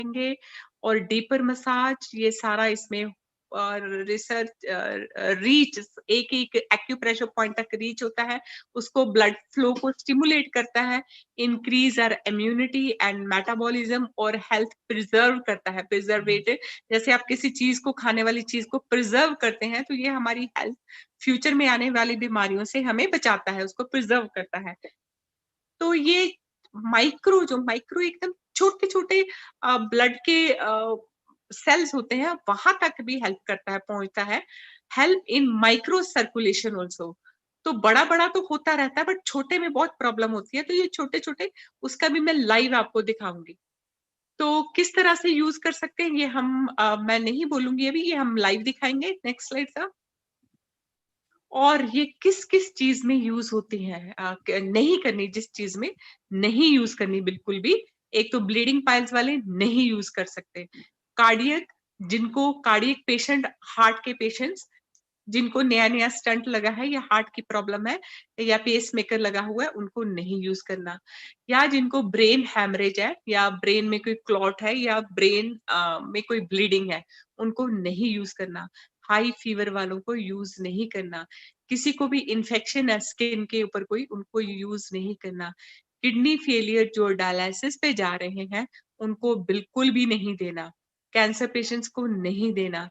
करेंगे और deeper massage ये सारा इसमें और रिसर्च रीच एक एक्यूप्रेशर पॉइंट तक रीच होता है, उसको ब्लड फ्लो को स्टिमुलेट करता है, increase are immunity and metabolism और हेल्थ प्रिजर्व करता है। प्रिजर्वेटिव जैसे आप किसी चीज को खाने वाली चीज को प्रिजर्व करते हैं तो ये हमारी हेल्थ फ्यूचर में आने वाली बीमारियों से हमें बचाता है, उसको प्रिजर्व करता है। तो ये माइक्रो एकदम छोटे छोटे ब्लड के सेल्स होते हैं वहां तक भी हेल्प करता है, पहुंचता है। Help in micro circulation also. तो बड़ा बड़ा तो होता रहता है बट छोटे में बहुत प्रॉब्लम होती है, तो ये छोटे छोटे उसका भी मैं लाइव आपको दिखाऊंगी। तो किस तरह से यूज कर सकते हैं ये मैं नहीं बोलूंगी अभी, ये हम लाइव दिखाएंगे। नेक्स्ट स्लाइड साहब। और ये किस किस चीज में यूज होती है, नहीं करनी, जिस चीज में नहीं यूज करनी बिल्कुल भी। एक तो ब्लीडिंग पाइल्स वाले नहीं यूज कर सकते। कार्डियक, जिनको कार्डियक पेशेंट, हार्ट के पेशेंट्स जिनको नया नया स्टंट लगा है या हार्ट की प्रॉब्लम है या पेस मेकर लगा हुआ है, उनको नहीं यूज करना। या जिनको ब्रेन हैमरेज है या ब्रेन में कोई क्लॉट है या ब्रेन में कोई ब्लीडिंग है, उनको नहीं यूज करना। हाई फीवर वालों को यूज नहीं करना। किसी को भी इन्फेक्शन है स्किन के ऊपर कोई, उनको यूज नहीं करना। किडनी फेलियर जो डायलिसिस पे जा रहे हैं उनको बिल्कुल भी नहीं देना। कैंसर पेशेंट्स को नहीं देना।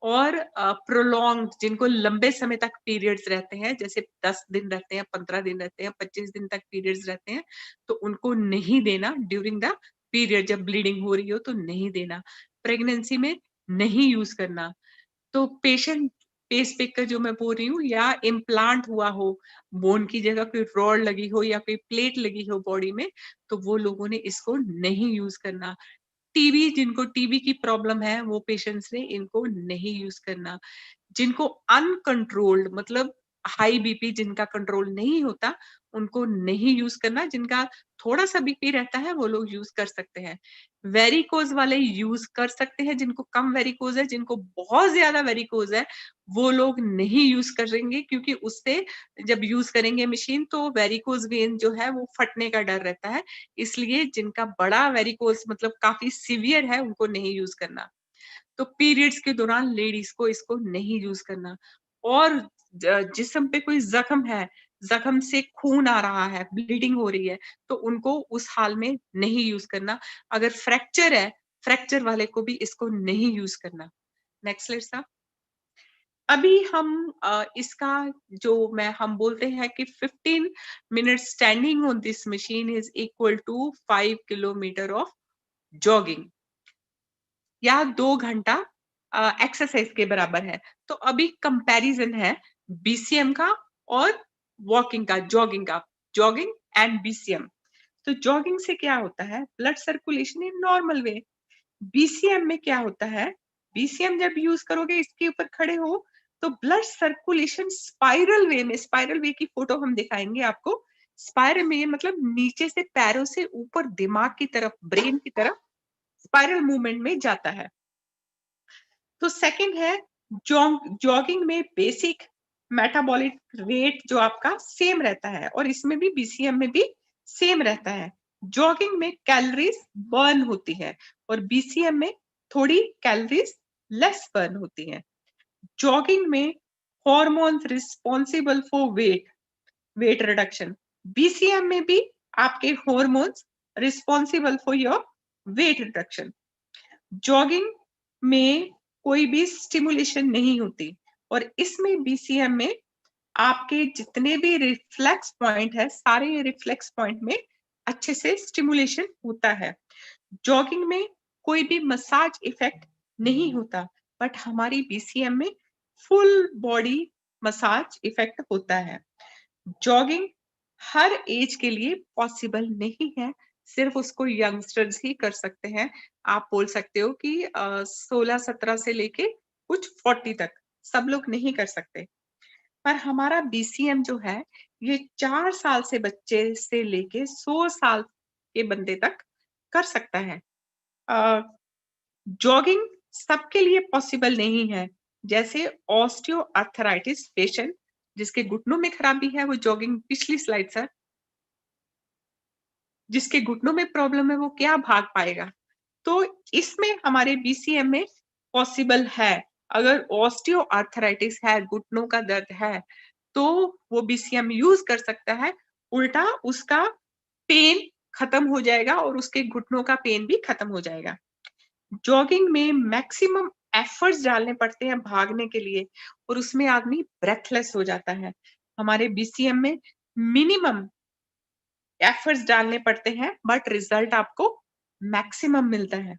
और प्रोलॉन्ग, जिनको लंबे समय तक पीरियड्स रहते हैं, जैसे 10 दिन रहते हैं, 15 दिन रहते हैं, 25 दिन तक पीरियड्स रहते हैं, तो उनको नहीं देना ड्यूरिंग द पीरियड। जब ब्लीडिंग हो रही हो तो नहीं देना। प्रेगनेंसी में नहीं यूज करना। तो पेशेंट पेस मेकर जो मैं बोल रही हूँ, या इम्प्लांट हुआ हो, बोन की जगह कोई रॉड लगी हो या कोई प्लेट लगी हो बॉडी में, तो वो लोगों ने इसको नहीं यूज करना। टीबी, जिनको टीबी की प्रॉब्लम है वो पेशेंट्स ने इनको नहीं यूज करना। जिनको अनकंट्रोल्ड, मतलब हाई बीपी जिनका कंट्रोल नहीं होता, उनको नहीं यूज करना। जिनका थोड़ा सा बीपी रहता है वो लोग यूज कर सकते हैं। वेरिकोज वाले यूज कर सकते हैं, जिनको कम वेरिकोज है। जिनको बहुत ज्यादा वेरिकोज है वो लोग नहीं यूज करेंगे, क्योंकि उससे जब यूज करेंगे मशीन तो वेरिकोज वेन जो है वो फटने का डर रहता है। इसलिए जिनका बड़ा वेरिकोज मतलब काफी सीवियर है उनको नहीं यूज करना। तो पीरियड्स के दौरान लेडीज को इसको नहीं यूज करना। और जिस्म पे कोई जख्म है, जख्म से खून आ रहा है, ब्लीडिंग हो रही है, तो उनको उस हाल में नहीं यूज करना। अगर फ्रैक्चर है, फ्रैक्चर वाले को भी इसको नहीं यूज करना। नेक्स्ट स्लाइड साहब। अभी हम इसका जो हम बोलते हैं कि 15 minute standing on this machine is equal to 5 kilometre of jogging, या 2 घंटा एक्सरसाइज के बराबर है। तो अभी कंपैरिजन है बीसीएम का और वॉकिंग का, जॉगिंग एंड बीसीएम। तो जॉगिंग से क्या होता है, blood circulation in normal way. BCM में क्या होता है, बीसीएम जब यूज करोगे इसके ऊपर खड़े हो तो ब्लड सर्कुलेशन स्पाइरल वे में, स्पाइरल वे की फोटो हम दिखाएंगे आपको। स्पाइरल में मतलब नीचे से पैरों से ऊपर दिमाग की तरफ, ब्रेन की तरफ स्पाइरल मूवमेंट में जाता है। तो सेकंड है जॉगिंग में बेसिक मेटाबॉलिक रेट जो आपका सेम रहता है, और इसमें भी बीसीएम में भी सेम रहता है। जॉगिंग में कैलोरीज बर्न होती है और बीसीएम में थोड़ी कैलोरीज लेस बर्न होती है। जॉगिंग में hormones responsible for weight reduction, BCM में भी आपके hormones responsible for your weight reduction. Jogging में कोई भी स्टिमुलेशन नहीं होती, और इसमें बीसीएम में आपके जितने भी रिफ्लेक्स पॉइंट है, सारे रिफ्लेक्स पॉइंट में अच्छे से स्टिमुलेशन होता है। जॉगिंग में कोई भी मसाज इफेक्ट नहीं होता, बट हमारी बीसीएम में फुल बॉडी मसाज इफेक्ट होता है। जॉगिंग हर एज के लिए पॉसिबल नहीं है, सिर्फ उसको यंगस्टर्स ही कर सकते हैं। आप बोल सकते हो कि 16-17 से लेके कुछ 40 तक सब लोग नहीं कर सकते। पर हमारा बीसीएम जो है ये 4 साल से बच्चे से लेके 100 साल के बंदे तक कर सकता है। जॉगिंग सबके लिए पॉसिबल नहीं है। जैसे ऑस्टियो आर्थराइटिस पेशेंट जिसके घुटनों में खराबी है वो जॉगिंग, पिछली स्लाइड सर, जिसके घुटनों में प्रॉब्लम है वो क्या भाग पाएगा। तो इसमें हमारे बीसीएम में पॉसिबल है। अगर ऑस्टियोआर्थराइटिस है, घुटनों का दर्द है, तो वो बीसीएम यूज़ कर सकता है। उल्टा उसका पेन खत्म हो जाएगा और उसके घुटनों का पेन भी खत्म हो जाएगा। जॉगिंग में मैक्सिमम एफर्ट्स डालने पड़ते हैं भागने के लिए और उसमें आदमी ब्रेथलेस हो जाता है। हमारे बीसीएम में मिनिमम एफर्ट्स डालने पड़ते हैं बट रिजल्ट आपको मैक्सिमम मिलता है।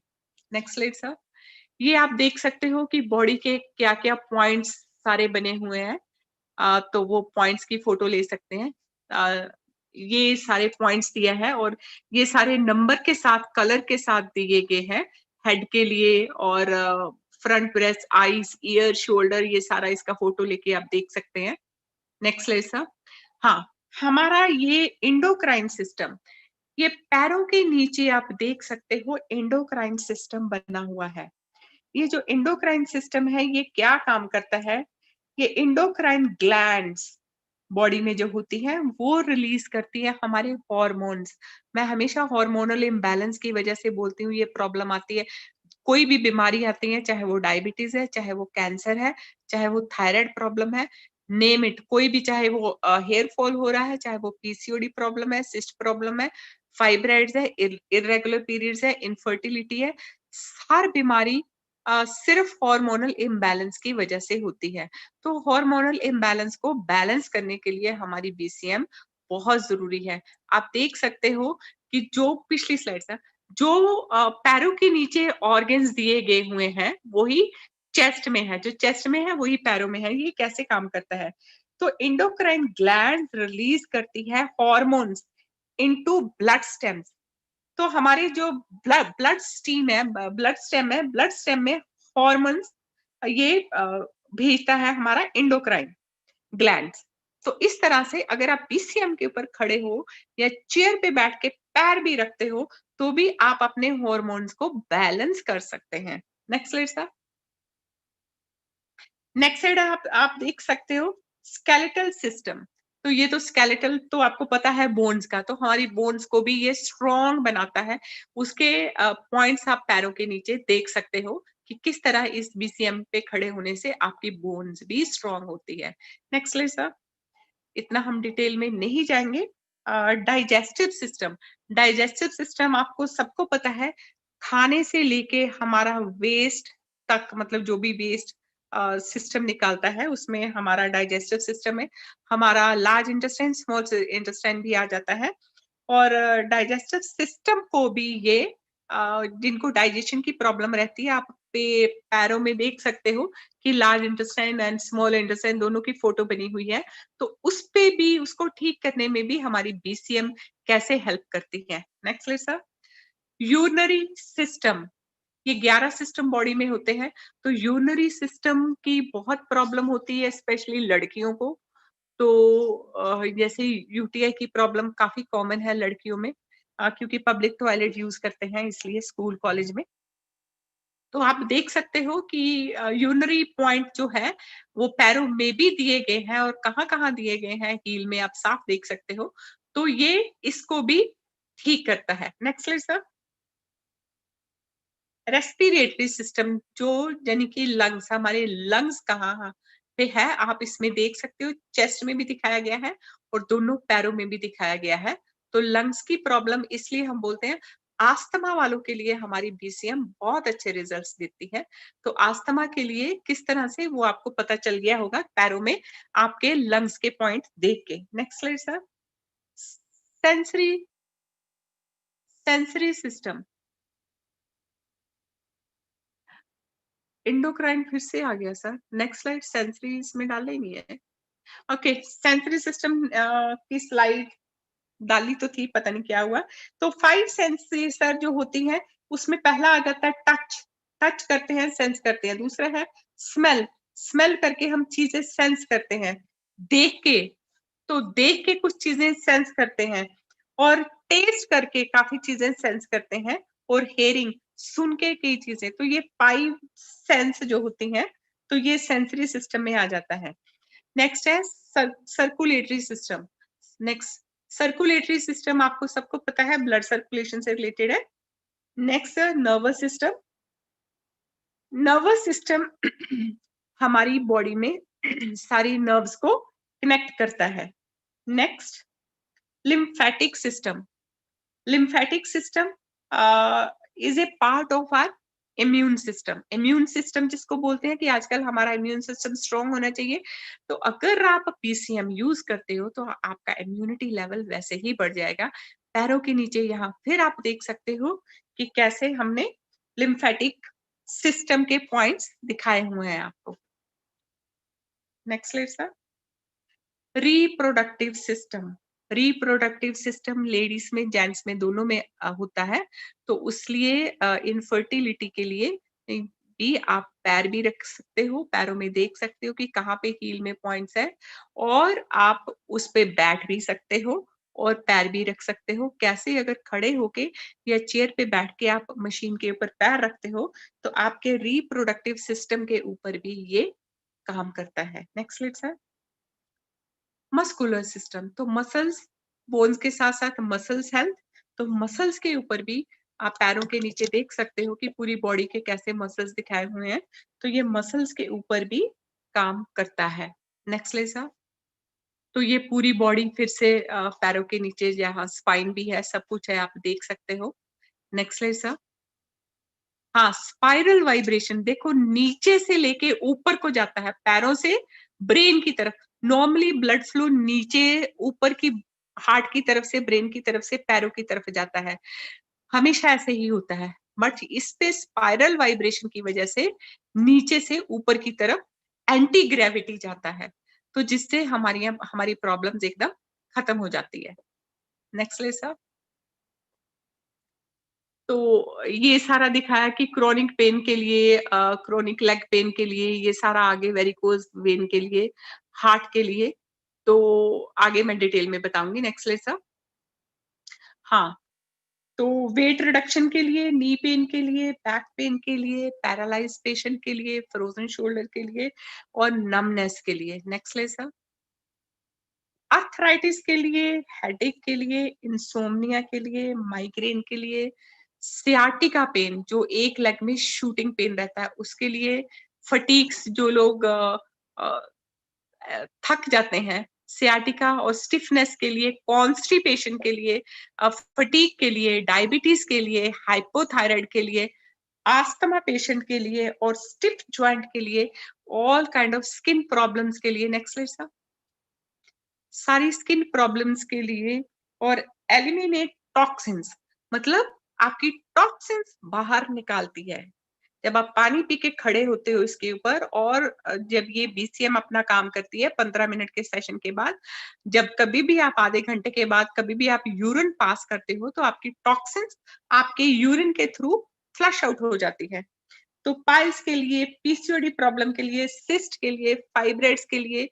Next slide sir. ये आप देख सकते हो कि बॉडी के क्या-क्या पॉइंट्स सारे बने हुए हैं। तो वो पॉइंट्स की फोटो ले सकते हैं। ये सारे पॉइंट्स दिया है और ये सारे नंबर के साथ, कलर के साथ दिए गए हैं हेड के लिए और front breast, eyes, year, shoulder ये सारा इसका फोटो लेके आप देख सकते हैं। Next slide sir. हाँ, हमारा ये एंडोक्राइन सिस्टम, ये पैरों के नीचे आप देख सकते हो एंडोक्राइन सिस्टम बना हुआ है। ये जो एंडोक्राइन सिस्टम है ये क्या काम करता है? ये एंडोक्राइन ग्लैंड्स बॉडी में जो होती है वो रिलीज करती है हमारे हॉर्मोन्स। मैं हमेशा हार्मोनल इम्बैलेंस की वजह से बोलती हूँ ये प्रॉब्लम आती है। कोई भी बीमारी आती है, चाहे वो डायबिटीज है, चाहे वो कैंसर है, चाहे वो थायराइड प्रॉब्लम है, नेम इट, कोई भी, चाहे वो हेयर फॉल हो रहा है, चाहे वो पीसीओडी प्रॉब्लम है, सिस्ट प्रॉब्लम है, फाइब्राइड्स है, इर्रेगुलर पीरियड्स है, इनफर्टिलिटी है, हर बीमारी सिर्फ हार्मोनल इम्बैलेंस की वजह से होती है। तो हार्मोनल इम्बैलेंस को बैलेंस करने के लिए हमारी बीसीएम बहुत जरूरी है। आप देख सकते हो कि जो पिछली स्लाइड है, जो पैरों के नीचे ऑर्गन्स दिए गए हुए हैं वही चेस्ट में है, जो चेस्ट में है वही पैरों में है। ये कैसे काम करता है? तो एंडोक्राइन ग्लैंड रिलीज करती है हॉर्मोन्स इनटू ब्लड स्टेम्स। तो हमारे जो ब्लड ब्लड स्टीम है, ब्लड स्टेम में हॉर्मोन्स ये भेजता है हमारा एंडोक्राइन ग्लैंड्स। तो इस तरह से अगर आप बीसीएम के ऊपर खड़े हो या चेयर पे बैठ के पैर भी रखते हो तो भी आप अपने हॉर्मोन्स को बैलेंस कर सकते हैं। Next slide sir. Next side आप देख सकते हो स्केलेटल सिस्टम। तो ये तो स्केलेटल तो आपको पता है बोन्स का, तो हमारी बोन्स को भी ये स्ट्रॉन्ग बनाता है। उसके पॉइंट्स आप पैरों के नीचे देख सकते हो कि किस तरह इस बीसीएम पे खड़े होने से आपकी बोन्स भी स्ट्रॉन्ग होती है। Next slide sir. इतना हम डिटेल में नहीं जाएंगे। डाइजेस्टिव सिस्टम, डाइजेस्टिव सिस्टम आपको सबको पता है, खाने से लेके हमारा वेस्ट तक, मतलब जो भी वेस्ट सिस्टम निकालता है उसमें हमारा डाइजेस्टिव सिस्टम है। हमारा लार्ज इंटेस्टाइन, स्मॉल इंटेस्टाइन भी आ जाता है और डाइजेस्टिव सिस्टम को भी ये जिनको डाइजेशन की प्रॉब्लम रहती है, आप पैरों में देख सकते हो कि large intestine and small intestine दोनों की फोटो बनी हुई है। तो उस पे भी, उसको ठीक करने में भी हमारी बीसीएम कैसे हेल्प करती है। Next slide sir. Urinary system, ये 11 सिस्टम बॉडी में होते हैं। तो यूरिनरी सिस्टम की बहुत प्रॉब्लम होती है स्पेशली लड़कियों को। तो जैसे यूटीआई की प्रॉब्लम काफी कॉमन है लड़कियों में, क्योंकि पब्लिक टॉयलेट यूज करते हैं इसलिए स्कूल कॉलेज में। तो आप देख सकते हो कि यूरिनरी पॉइंट जो है वो पैरों में भी दिए गए हैं और कहाँ-कहाँ दिए गए हैं हील में आप साफ देख सकते हो। तो ये इसको भी ठीक करता है। Next slide sir. Respiratory system, जो यानी कि लंग्स, हमारे लंग्स कहाँ पे है आप इसमें देख सकते हो। चेस्ट में भी दिखाया गया है और दोनों पैरों में भी दिखाया गया है। तो लंग्स की प्रॉब्लम इसलिए हम बोलते हैं, आस्थमा वालों के लिए हमारी बीसीएम बहुत अच्छे रिजल्ट्स देती है। तो आस्थमा के लिए किस तरह से वो आपको पता चल गया होगा पैरों में आपके लंग्स के पॉइंट देख के। Next slide sir. Sensory sensory system, endocrine फिर से आ गया सर। Next slide. सेंसरी इसमें डाला ही नहीं है। ओके, सेंसरी सिस्टम की स्लाइड डाली तो थी, पता नहीं क्या हुआ। तो 5 सेंसरी सर जो होती है उसमें पहला आ जाता है टच, टच करते हैं, सेंस करते हैं। दूसरा है स्मेल, स्मेल करके हम चीजें सेंस करते हैं। देख के, तो देख के कुछ चीजें सेंस करते हैं और टेस्ट करके काफी चीजें सेंस करते हैं और हेयरिंग, सुन के कई चीजें। तो ये 5 सेंस जो होती हैं तो ये सेंसरी सिस्टम में आ जाता है। नेक्स्ट है circulatory system. Next, circulatory system आपको सबको पता है ब्लड सर्कुलेशन से रिलेटेड है। Next nervous system. Nervous system हमारी बॉडी में सारी नर्व्स को कनेक्ट करता है। Next lymphatic system। lymphatic system is a part of our immune system। immune system जिसको बोलते हैं कि आजकल हमारा इम्यून सिस्टम स्ट्रांग होना चाहिए, तो अगर आप पीसीएम यूज करते हो तो आपका इम्यूनिटी लेवल वैसे ही बढ़ जाएगा। पैरों के नीचे यहाँ फिर आप देख सकते हो कि कैसे हमने लिम्फेटिक सिस्टम के पॉइंट्स दिखाए हुए हैं आपको। Next slide sir. Reproductive system. Reproductive system ladies में जेंट्स में दोनों में होता है, तो उसलिए इनफर्टिलिटी के लिए भी आप पैर भी रख सकते हो, पैरों में देख सकते हो कि कहाँ पे हील में पॉइंट्स है, और आप उस पे बैठ भी सकते हो और पैर भी रख सकते हो। कैसे? अगर खड़े होके या चेयर पे बैठ के आप मशीन के ऊपर पैर रखते हो तो आपके रिप्रोडक्टिव सिस्टम के ऊपर भी ये काम करता है। Next slide sir. Muscular system, तो मसल्स, बोन्स के साथ साथ मसल्स हेल्थ, तो मसल्स के ऊपर भी आप पैरों के नीचे देख सकते हो कि पूरी बॉडी के कैसे मसल्स दिखाए हुए हैं, तो ये मसल्स के ऊपर भी काम करता है। नेक्स्ट ले सर। तो ये पूरी बॉडी फिर से पैरों के नीचे जहाँ स्पाइन भी है, सब कुछ है, आप देख सकते हो। नेक्स्ट ले सर। हाँ, स्पाइरल वाइब्रेशन देखो नीचे से लेके ऊपर को जाता है, पैरों से ब्रेन की तरफ। नॉर्मली ब्लड फ्लो नीचे ऊपर की हार्ट की तरफ से ब्रेन की तरफ से पैरों की तरफ जाता है, हमेशा ऐसे ही होता है, बट इस पे स्पाइरल वाइब्रेशन की वजह से नीचे से ऊपर की तरफ एंटी ग्रेविटी जाता है, तो जिससे हमारी प्रॉब्लम्स एकदम खत्म हो जाती है। नेक्स्ट ले सर। तो ये सारा दिखाया कि क्रोनिक पेन के लिए, क्रोनिक लेग पेन के लिए, ये सारा आगे वेरिकोज वेन के लिए, हार्ट के लिए, तो आगे मैं डिटेल में बताऊंगी। नेक्स्ट ले सर। हाँ, तो वेट रिडक्शन के लिए, नी पेन के लिए, बैक पेन के लिए, पैरालाइज पेशेंट के लिए, फ्रोजन शोल्डर के लिए और नमनेस के लिए। नेक्स्ट ले सर। आर्थराइटिस के लिए, हेडेक के लिए, इंसोम्निया के लिए, माइग्रेन के लिए, सियाटिका पेन जो एक लेग में शूटिंग पेन रहता है उसके लिए, फटीग्स जो लोग थक जाते हैं, सियाटिका और स्टिफनेस के लिए, कॉन्स्टिपेशन के लिए, फटीग के लिए, डायबिटीज के लिए, हाइपोथायराइड के लिए, आस्थमा पेशेंट के लिए और स्टिफ जॉइंट के लिए, all kind of skin problems के लिए। Next slide. सारी स्किन प्रॉब्लम्स के लिए, और एलिमिनेट टॉक्सिन्स, मतलब आपकी टॉक्सिन्स बाहर निकालती है। जब आप पानी पी के खड़े होते हो इसके ऊपर, और जब ये बीसीएम अपना काम करती है 15 मिनट के सेशन के बाद, जब कभी भी आप आधे घंटे के बाद कभी भी आप यूरिन पास करते हो तो आपकी टॉक्सिन्स आपके यूरिन के थ्रू फ्लश आउट हो जाती है। तो पाइल्स के लिए, पीसीओडी प्रॉब्लम के लिए, सिस्ट के लिए, फाइब्राइड्स के लिए,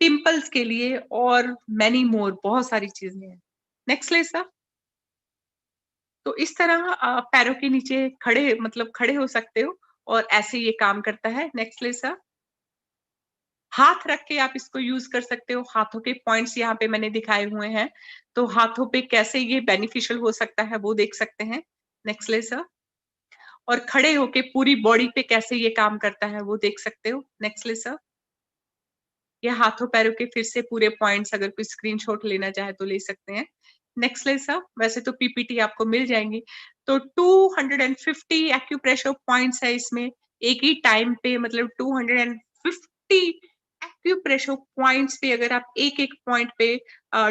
पिंपल्स के लिए और मैनी मोर, बहुत सारी चीजें हैं। नेक्स्ट ले सर। तो इस तरह पैरों के नीचे खड़े, मतलब खड़े हो सकते हो और ऐसे ये काम करता है। नेक्स्ट ले सर। हाथ रख के आप इसको यूज कर सकते हो, हाथों के पॉइंट्स यहाँ पे मैंने दिखाए हुए हैं, तो हाथों पे कैसे ये बेनिफिशियल हो सकता है वो देख सकते हैं। नेक्स्ट ले सर। और खड़े होके पूरी बॉडी पे कैसे ये काम करता है वो देख सकते हो। नेक्स्ट ले सर। या हाथों पैरों के फिर से पूरे पॉइंट्स अगर कोई स्क्रीनशॉट लेना चाहे तो ले सकते हैं। Next slide sir. वैसे तो पीपीटी आपको मिल जाएंगी। तो 250 एक्यूप्रेशर पॉइंट्स है इसमें, एक ही टाइम पे, मतलब 250 एक्यूप्रेशर पॉइंट्स पे अगर आप एक एक पॉइंट पे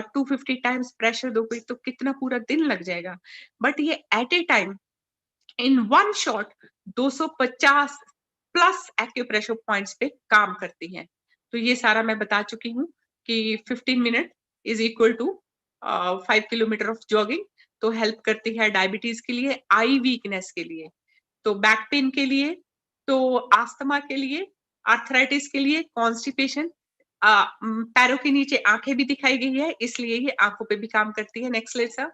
250 टाइम्स प्रेशर दोगे तो कितना पूरा दिन लग जाएगा, बट ये at a time in one shot 250 plus acupressure points पे काम करती हैं। तो ये सारा मैं बता चुकी हूँ कि 15 minute is equal to 5 kilometre of jogging. तो हेल्प करती है डायबिटीज के लिए, आई वीकनेस के लिए, तो बैक पेन के लिए, तो आस्थमा के लिए, आर्थराइटिस के लिए, कॉन्स्टिपेशन, पैरों के नीचे आंखें भी दिखाई गई है इसलिए ये आंखों पे भी काम करती है। Next slide sir.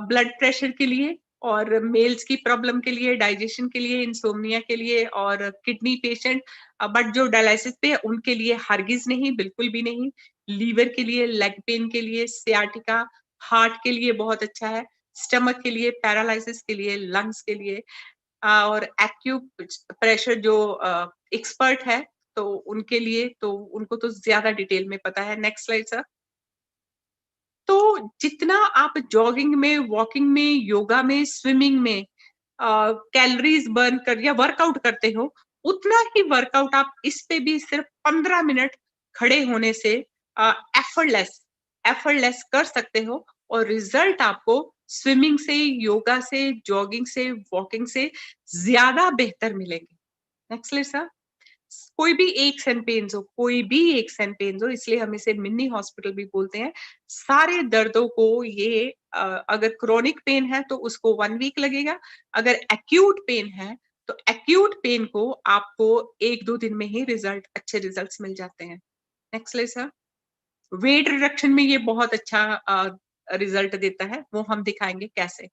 Blood pressure के लिए और मेल्स की प्रॉब्लम के लिए, डाइजेशन के लिए, इंसोम्निया के लिए और किडनी पेशेंट, बट जो डायलिसिस पे है उनके लिए हरगिज नहीं, बिल्कुल भी नहीं। लीवर के लिए, लेग पेन के लिए, सियाटिका, हार्ट के लिए बहुत अच्छा है। स्टमक के लिए, पैरालिसिस के लिए, लंग्स के लिए, और एक्यूप्रेशर जो एक्सपर्ट है तो उनके लिए, तो उनको तो ज्यादा डिटेल में पता है। Next slide sir. तो जितना आप जॉगिंग में, वॉकिंग में, योगा में, स्विमिंग में कैलोरीज बर्न कर या वर्कआउट करते हो, उतना ही वर्कआउट आप इस पे भी सिर्फ 15 मिनट खड़े होने से एफर्टलेस कर सकते हो, और रिजल्ट आपको स्विमिंग से, योगा से, जॉगिंग से, वॉकिंग से ज्यादा बेहतर मिलेंगे। Next sir. कोई भी एक एंड पेन्स हो, कोई भी एक एंड पेन्स हो, इसलिए हम इसे मिनी हॉस्पिटल भी बोलते हैं। सारे दर्दों को ये अगर क्रोनिक पेन है तो उसको 1 वीक लगेगा, अगर एक्यूट पेन है तो एक्यूट पेन को आपको 1-2 दिन में ही अच्छे रिजल्ट्स मिल जाते हैं। Next sir. वेट रिडक्शन में ये बहुत अच्छा रिजल्ट देता है, वो हम दिखाएंगे कैसे।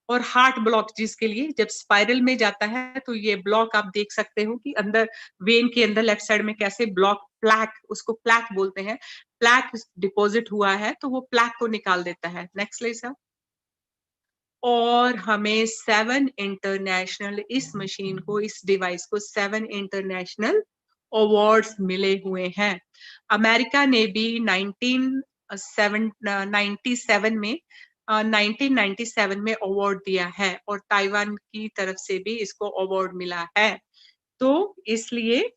और हार्ट ब्लॉकेज के लिए जब स्पाइरल में जाता है तो ये ब्लॉक आप देख सकते हो कि अंदर वेन के अंदर लेफ्ट साइड में कैसे प्लैक, उसको प्लैक बोलते हैं, प्लैक डिपॉजिट हुआ है तो वो प्लैक को निकाल देता है। Next slide sir. और हमें 7 इंटरनेशनल, इस मशीन को, इस डिवाइस को 7 इंटरनेशनल अवार्ड्स मिले हुए हैं। अमेरिका ने भी 1997 में 1997 में अवार्ड दिया है, और ताइवान की तरफ से भी इसको अवार्ड मिला है। तो इसलिए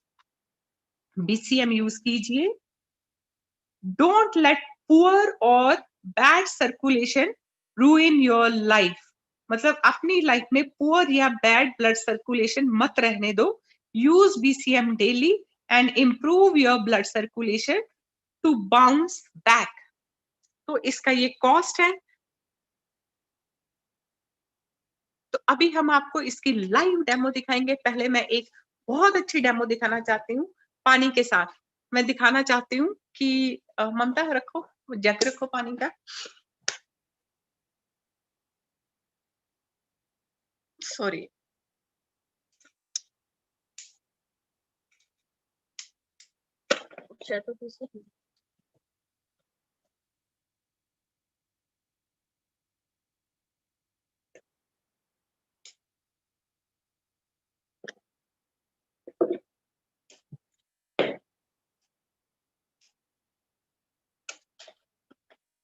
बीसीएम यूज कीजिए। डोंट लेट पुअर और बैड सर्कुलेशन रूइन योर लाइफ। मतलब अपनी लाइफ में पुअर या बैड ब्लड सर्कुलेशन मत रहने दो। Use BCM daily and improve your blood circulation to bounce back. तो इसका ये कॉस्ट है। तो अभी हम आपको इसकी लाइव डेमो दिखाएंगे। पहले मैं एक बहुत अच्छी डेमो दिखाना चाहती हूँ पानी के साथ। मैं दिखाना चाहती हूँ कि ममता रखो, जग रखो पानी का। सॉरी।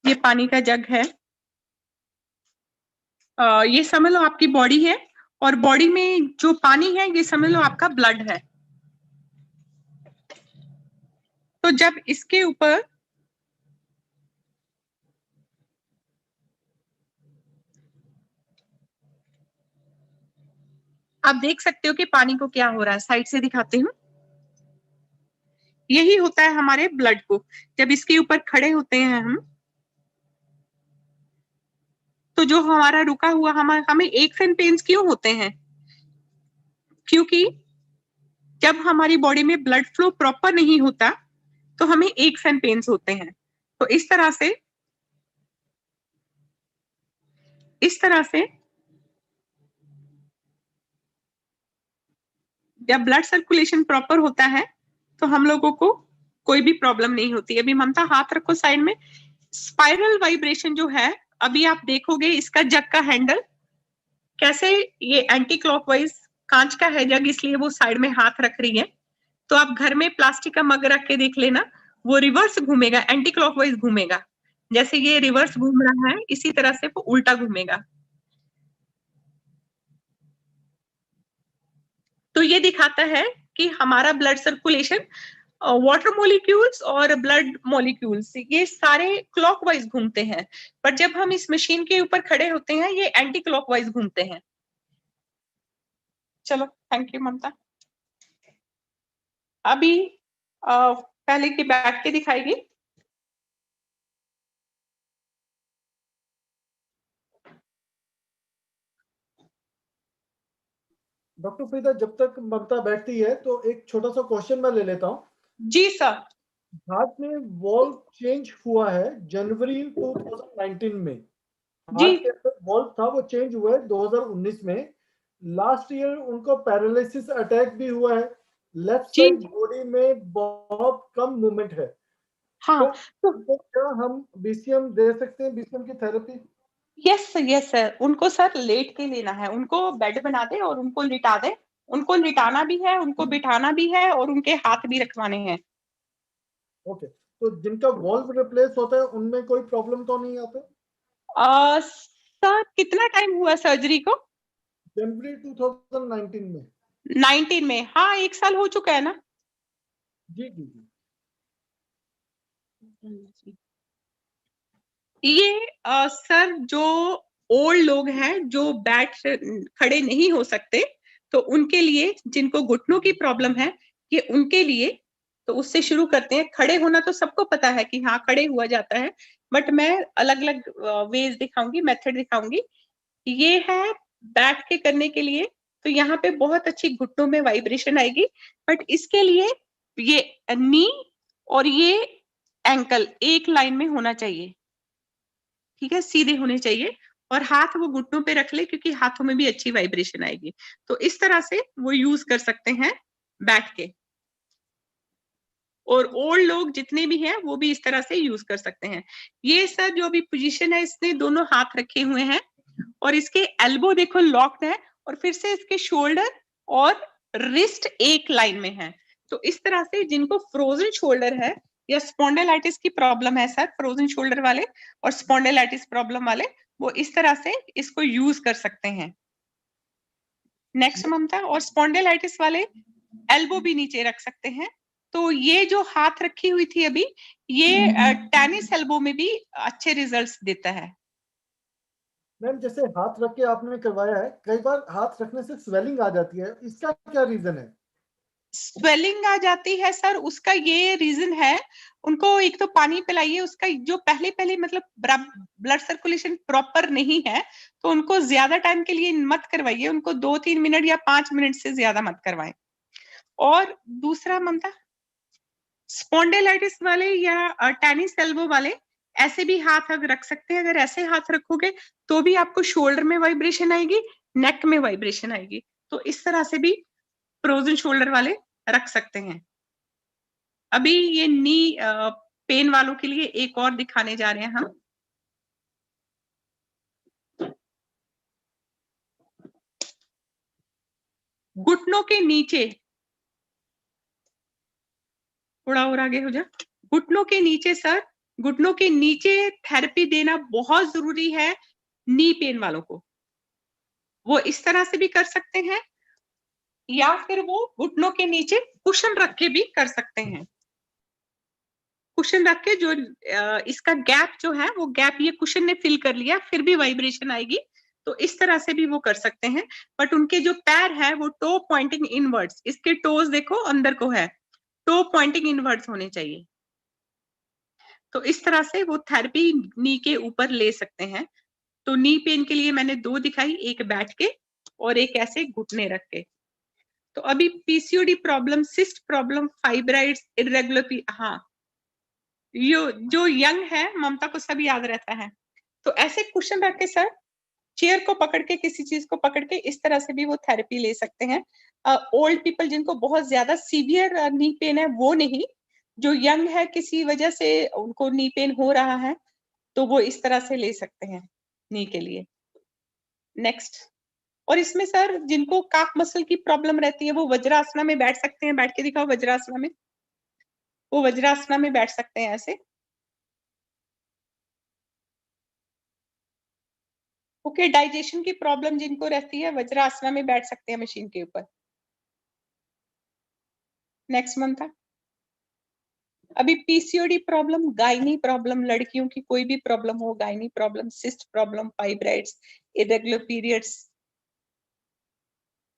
ये पानी का जग है। ये समझ लो आपकी बॉडी है, और बॉडी में जो पानी है ये समझ लो आपका ब्लड है। तो जब इसके ऊपर आप देख सकते हो कि पानी को क्या हो रहा है, साइड से दिखाती हूँ। यही होता है हमारे ब्लड को, जब इसके ऊपर खड़े होते हैं हम, तो जो हमारा रुका हुआ, हमें एक्स एंड पेन्स क्यों होते हैं? क्योंकि जब हमारी बॉडी में ब्लड फ्लो प्रॉपर नहीं होता तो हमें एक्स एंड पेन्स होते हैं। तो इस तरह से जब ब्लड सर्कुलेशन प्रॉपर होता है तो हम लोगों को कोई भी प्रॉब्लम नहीं होती। अभी ममता हाथ रखो साइड में। स्पाइरल वाइब्रेशन जो है, अभी आप देखोगे इसका जग का हैंडल कैसे, ये एंटी क्लॉकवाइज कांच का है जग, इसलिए वो साइड में हाथ रख रही है। तो आप घर में प्लास्टिक का मग रख के देख लेना, वो रिवर्स घूमेगा, एंटी क्लॉकवाइज घूमेगा। जैसे ये रिवर्स घूम रहा है इसी तरह से वो उल्टा घूमेगा। तो ये दिखाता है कि हमारा ब्लड सर्कुलेशन, वाटर मॉलिक्यूल्स और ब्लड मॉलिक्यूल्स ये सारे क्लॉकवाइज घूमते हैं, पर जब हम इस मशीन के ऊपर खड़े होते हैं ये एंटी क्लॉकवाइज घूमते हैं। चलो, थैंक यू ममता। अभी पहले की बैठ के दिखाएगी। डॉक्टर प्रीता, जब तक ममता बैठती है तो एक छोटा सा क्वेश्चन मैं ले लेता हूँ। जी सर। हार्ट में वॉल्व चेंज हुआ है जनवरी 2019 में। जी हार्ट के अंदर वॉल्व था, वो चेंज हुआ है 2019 में। लास्ट ईयर उनको पैरालिसिस अटैक भी हुआ है। लेफ्ट जी साइड बॉडी में बहुत कम मूवमेंट है। हाँ। तो तो उनको क्या हम बीसीएम दे सकते हैं, बीसीएम की थेरेपी? यस यस सर, उनको सर लेट के लेना है, उनको बेड बना दे और उनको लिटा दे, उनको लिटाना भी है, उनको बिठाना भी है और उनके हाथ भी रखवाने हैं। ओके, तो जिनका वॉल्व रिप्लेस होता है उनमें कोई प्रॉब्लम तो नहीं आता? सर कितना टाइम हुआ सर्जरी को? जनवरी 2019 में। 19 में, हाँ 1 साल हो चुका है ना। जी जी जी। ये सर जो ओल्ड लोग हैं जो बैठ खड़े नहीं हो सकते, तो उनके लिए, जिनको घुटनों की प्रॉब्लम है, ये उनके लिए, तो उससे शुरू करते हैं। खड़े होना तो सबको पता है कि हाँ खड़े हुआ जाता है, बट मैं अलग अलग वेज दिखाऊंगी, मेथड दिखाऊंगी। ये है बैठ के करने के लिए, तो यहाँ पे बहुत अच्छी घुटनों में वाइब्रेशन आएगी, बट इसके लिए ये नी और ये एंकल एक लाइन में होना चाहिए, ठीक है, सीधे होने चाहिए, और हाथ वो घुटनों पे रख ले क्योंकि हाथों में भी अच्छी वाइब्रेशन आएगी। तो इस तरह से वो यूज कर सकते हैं बैठ के, और ओल्ड लोग जितने भी हैं वो भी इस तरह से यूज कर सकते हैं। ये सर जो अभी पोजीशन है, इसने दोनों हाथ रखे हुए हैं और इसके एल्बो देखो लॉक्ड है, और फिर से इसके शोल्डर और रिस्ट एक लाइन में है। तो इस तरह से जिनको फ्रोजन शोल्डर है या स्पॉन्डिलाइटिस की प्रॉब्लम है सर, फ्रोजन शोल्डर वाले और स्पॉन्डिलाइटिस प्रॉब्लम वाले, वो इस तरह से इसको यूज कर सकते हैं। नेक्स्ट ममता, और स्पॉन्डिलाइटिस वाले एल्बो भी नीचे रख सकते हैं। तो ये जो हाथ रखी हुई थी अभी, ये टेनिस एल्बो में भी अच्छे रिजल्ट्स देता है। मैम जैसे हाथ रख के आपने करवाया है, कई बार हाथ रखने से स्वेलिंग आ जाती है, इसका क्या रीजन है? स्वेलिंग आ जाती है सर, उसका ये रीजन है, उनको एक तो पानी पिलाइए, उसका जो पहले पहले मतलब ब्लड सर्कुलेशन प्रॉपर नहीं है, तो उनको ज्यादा टाइम के लिए मत करवाइए, उनको 2-3 मिनट या 5 मिनट से ज्यादा मत करवाएं। और दूसरा ममता, स्पॉन्डिलाइटिस वाले या टेनिस एल्बो वाले ऐसे भी हाथ अगर रख सकते हैं, अगर ऐसे हाथ रखोगे तो भी आपको शोल्डर में वाइब्रेशन आएगी, नेक में वाइब्रेशन आएगी। तो इस तरह से भी फ्रोजन शोल्डर वाले रख सकते हैं। अभी ये नी पेन वालों के लिए एक और दिखाने जा रहे हैं हम। घुटनों के नीचे, थोड़ा और आगे हो जा, घुटनों के नीचे सर, घुटनों के नीचे थेरेपी देना बहुत जरूरी है नी पेन वालों को। वो इस तरह से भी कर सकते हैं, या फिर वो घुटनों के नीचे कुशन रख के भी कर सकते हैं। कुशन रख के जो इसका गैप जो है, वो गैप ये कुशन ने फिल कर लिया, फिर भी वाइब्रेशन आएगी, तो इस तरह से भी वो कर सकते हैं। बट उनके जो पैर है वो टो पॉइंटिंग इनवर्ड्स, इसके टोज देखो अंदर को है, टो पॉइंटिंग इनवर्ड्स होने चाहिए। तो इस तरह से वो थेरेपी नी के ऊपर ले सकते हैं। तो नी पेन के लिए मैंने 2 दिखाई, एक बैठ के और एक ऐसे घुटने रख के। तो अभी PCOD problem, cyst problem, fibroids, irregular, हाँ जो यंग है, ममता को सब याद रहता है। तो ऐसे क्वेश्चन रख के सर, चेयर को पकड़ के, किसी चीज को पकड़ के, इस तरह से भी वो थेरेपी ले सकते हैं। ओल्ड पीपल जिनको बहुत ज्यादा सीवियर नी पेन है वो नहीं, जो यंग है किसी वजह से उनको नी पेन हो रहा है, तो वो इस तरह से ले सकते हैं नी के लिए। नेक्स्ट, और इसमें सर जिनको काफ मसल की प्रॉब्लम रहती है वो वज्रासना में बैठ सकते हैं। बैठ के दिखाओ वज्रासना में, वो वज्रासना में बैठ सकते हैं ऐसे। ओके, डाइजेशन की प्रॉब्लम जिनको रहती है वज्रासना में बैठ सकते हैं मशीन के ऊपर। नेक्स्ट मंथ था अभी पीसीओडी प्रॉब्लम, गायनी प्रॉब्लम, लड़कियों की कोई भी प्रॉब्लम हो, gynae problem, cyst problem, fibroids, irregular periods,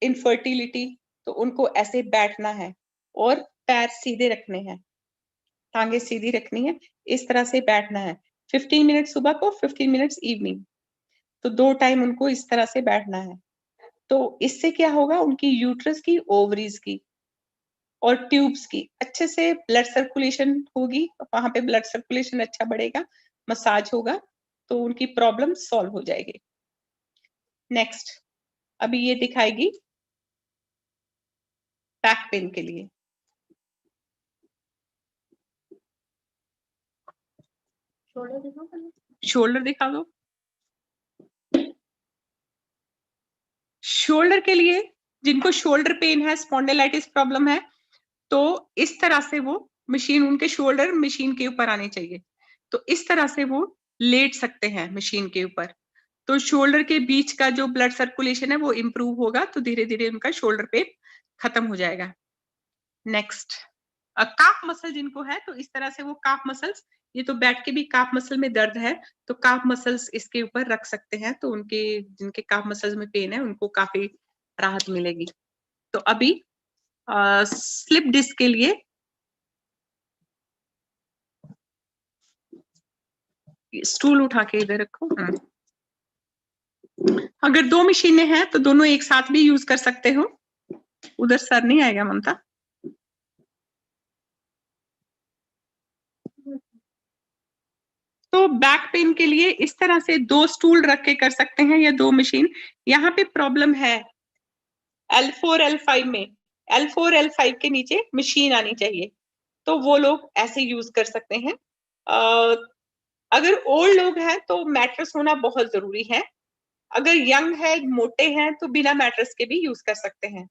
infertility, तो उनको ऐसे बैठना है और पैर सीधे रखने हैं, टांगे सीधी रखनी है, इस तरह से बैठना है। 15 मिनट सुबह को, 15 मिनट्स इवनिंग, तो 2 टाइम उनको इस तरह से बैठना है। तो इससे क्या होगा, उनकी यूट्रस की, ओवरीज की और ट्यूब्स की अच्छे से ब्लड सर्कुलेशन होगी, वहां पे ब्लड सर्कुलेशन अच्छा बढ़ेगा, मसाज होगा, तो उनकी प्रॉब्लम सॉल्व हो जाएगी। नेक्स्ट, अभी ये दिखाएगी बैक पेन के लिए। शोल्डर दिखा दो। शोल्डर के लिए, जिनको शोल्डर पेन है, स्पॉन्डिलाइटिस प्रॉब्लम है, तो इस तरह से वो मशीन, उनके शोल्डर मशीन के ऊपर आने चाहिए, तो इस तरह से वो लेट सकते हैं मशीन के ऊपर, तो शोल्डर के बीच का जो ब्लड सर्कुलेशन है वो इंप्रूव होगा, तो धीरे धीरे उनका शोल्डर पेन खत्म हो जाएगा। नेक्स्ट, काफ मसल जिनको है, तो इस तरह से वो काफ मसल्स, ये तो बैठ के भी काफ मसल में दर्द है, तो काफ मसल्स इसके ऊपर रख सकते हैं, तो उनके जिनके काफ मसल्स में पेन है उनको काफी राहत मिलेगी। तो अभी स्लिप डिस्क के लिए स्टूल उठा के इधर रखो। अगर 2 मशीनें हैं तो दोनों एक साथ भी यूज कर सकते हो, उधर सर नहीं आएगा ममता। तो बैक पेन के लिए इस तरह से 2 स्टूल रख के कर सकते हैं या 2 मशीन। यहाँ पे प्रॉब्लम है L4 L5 में, L4 L5 के नीचे मशीन आनी चाहिए, तो वो लोग ऐसे यूज कर सकते हैं। अगर ओल्ड लोग हैं तो मैट्रेस होना बहुत जरूरी है, अगर यंग है, मोटे हैं, तो बिना मैट्रेस के भी यूज कर सकते हैं,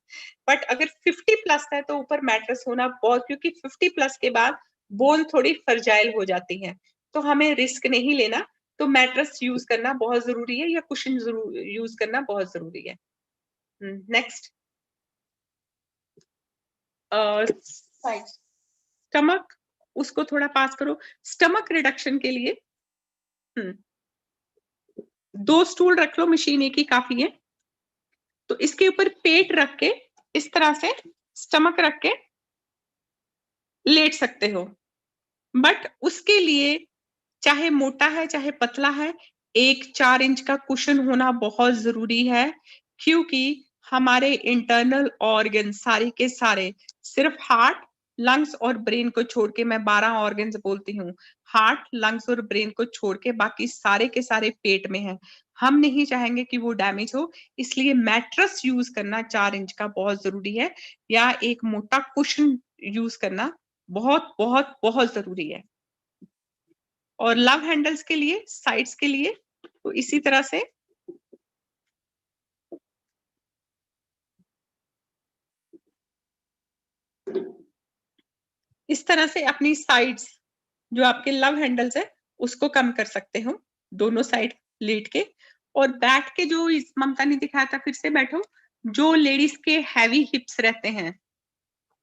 बट अगर 50 प्लस है तो ऊपर मैट्रेस होना बहुत, क्योंकि 50 प्लस के बाद बोन थोड़ी फर्जाइल हो जाती है, तो हमें रिस्क नहीं लेना, तो मैट्रेस यूज करना बहुत जरूरी है या कुशन यूज करना बहुत जरूरी है। नेक्स्ट, स्टमक, उसको थोड़ा पास करो। स्टमक रिडक्शन के लिए 2 स्टूल रख लो, मशीन एक ही काफी है, तो इसके ऊपर पेट रख के इस तरह से स्टमक रख के लेट सकते हो, बट उसके लिए चाहे मोटा है चाहे पतला है, 1-4 इंच का कुशन होना बहुत जरूरी है, क्योंकि हमारे इंटरनल ऑर्गन सारे के सारे, सिर्फ हार्ट, लंग्स और ब्रेन को छोड़ के, मैं 12 ऑर्गन्स बोलती हूँ, हार्ट, लंग्स और ब्रेन को छोड़ के बाकी सारे के सारे पेट में है, हम नहीं चाहेंगे कि वो डैमेज हो, इसलिए मैट्रेस यूज करना 4 इंच का बहुत जरूरी है, या एक मोटा कुशन यूज करना बहुत बहुत बहुत जरूरी है। और लव हैंडल्स के लिए, साइड्स के लिए, तो इसी तरह से इस तरह से अपनी साइड्स, जो आपके लव हैंडल्स है, उसको कम कर सकते हो दोनों साइड लेट के। और बैठ के, जो इस ममता ने दिखाया था, फिर से बैठो, जो लेडीज के हैवी हिप्स रहते हैं,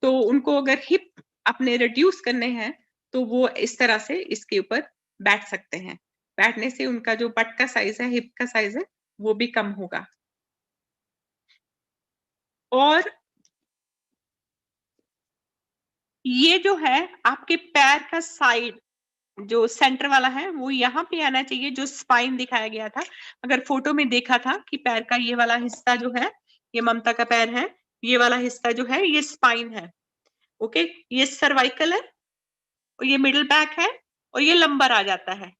तो उनको अगर हिप अपने रिड्यूस करने हैं, तो वो इस तरह से इसके ऊपर बैठ सकते हैं, बैठने से उनका जो बट का साइज है, हिप का साइज है, वो भी कम होगा। और ये जो है आपके पैर का साइड, जो सेंटर वाला है, वो यहाँ पे आना चाहिए, जो स्पाइन दिखाया गया था, अगर फोटो में देखा था कि पैर का ये वाला हिस्सा जो है, ये ममता का पैर है, ये वाला हिस्सा जो है ये स्पाइन है, ओके, ये सर्वाइकल है, और ये मिडिल बैक है, और ये लंबर आ जाता है,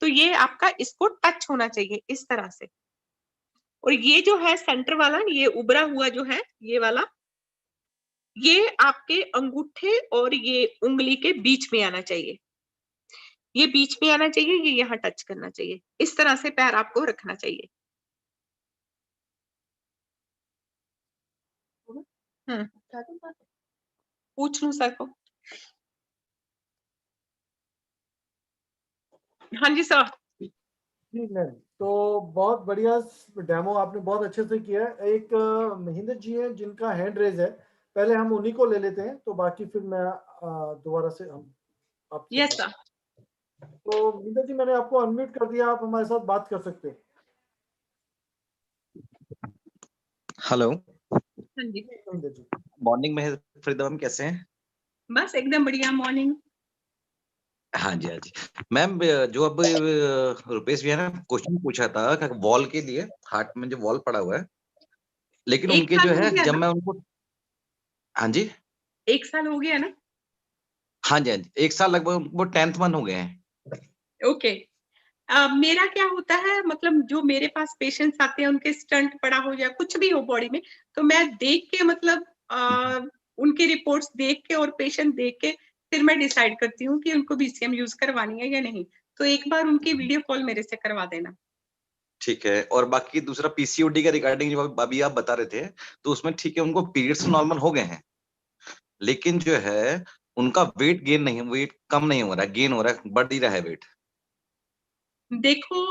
तो ये आपका इसको टच होना चाहिए इस तरह से। और ये जो है सेंटर वाला, ये उभरा हुआ जो है, ये वाला, ये आपके अंगूठे और ये उंगली के बीच में आना चाहिए, ये बीच में आना चाहिए, ये यहाँ टच करना चाहिए, इस तरह से पैर आपको रखना चाहिए। पूछ लूं सर को? हाँ जी सर। ठीक है, तो बहुत बढ़िया डेमो आपने बहुत अच्छे से किया है। एक महेंद्र जी हैं जिनका हैंड रेज है, पहले हम उन्हीं को ले लेते हैं, तो बाकी फिर मैं दोबारा से हम आपसे। Yes sir. तो महेंद्र जी, मैंने आपको अनम्यूट कर दिया, आप हमारे साथ बात कर सकते हैं। हेलो। हाँ जी, महेंद्र जी, मॉर्निंग में फरीदा मैम, कैसे हैं? बस एकदम बढ़िया, मॉर्निंग। हाँ जी, हाँ जी मैम, जो अब रुपेश भैया ने क्वेश्चन पूछा था वॉल के लिए, हार्ट में जो वॉल पड़ा हुआ है, लेकिन एक उनके साल जो हो है, गया जब ना? मैं उनको, हाँ जी, 1 साल हो गया ना? हाँ जी, हाँ जी, 1 साल लगभग, वो 10th मंथ हो गए हैं। ओके। मेरा क्या होता है, मतलब जो मेरे पास पेशेंट्स आते हैं, उनके स्टंट पड़ा हो या कुछ भी हो बॉडी में, तो मैं देख के, मतलब उनकी रिपोर्ट्स देख के और पेशेंट देख के फिर मैं डिसाइड करती हूँ कि उनको बीसीएम यूज करवानी है या नहीं, तो एक बार उनकी वीडियो कॉल मेरे से करवा देना। ठीक है। और बाकी दूसरा पीसीओडी के रिगार्डिंग जो अभी आप बता रहे थे, तो उसमें ठीक है उनको पीरियड्स नॉर्मल हो गए हैं, लेकिन जो है उनका वेट गेन नहीं, वेट कम नहीं हो रहा है, गेन हो रहा है, बढ़ ही रहा है वेट। देखो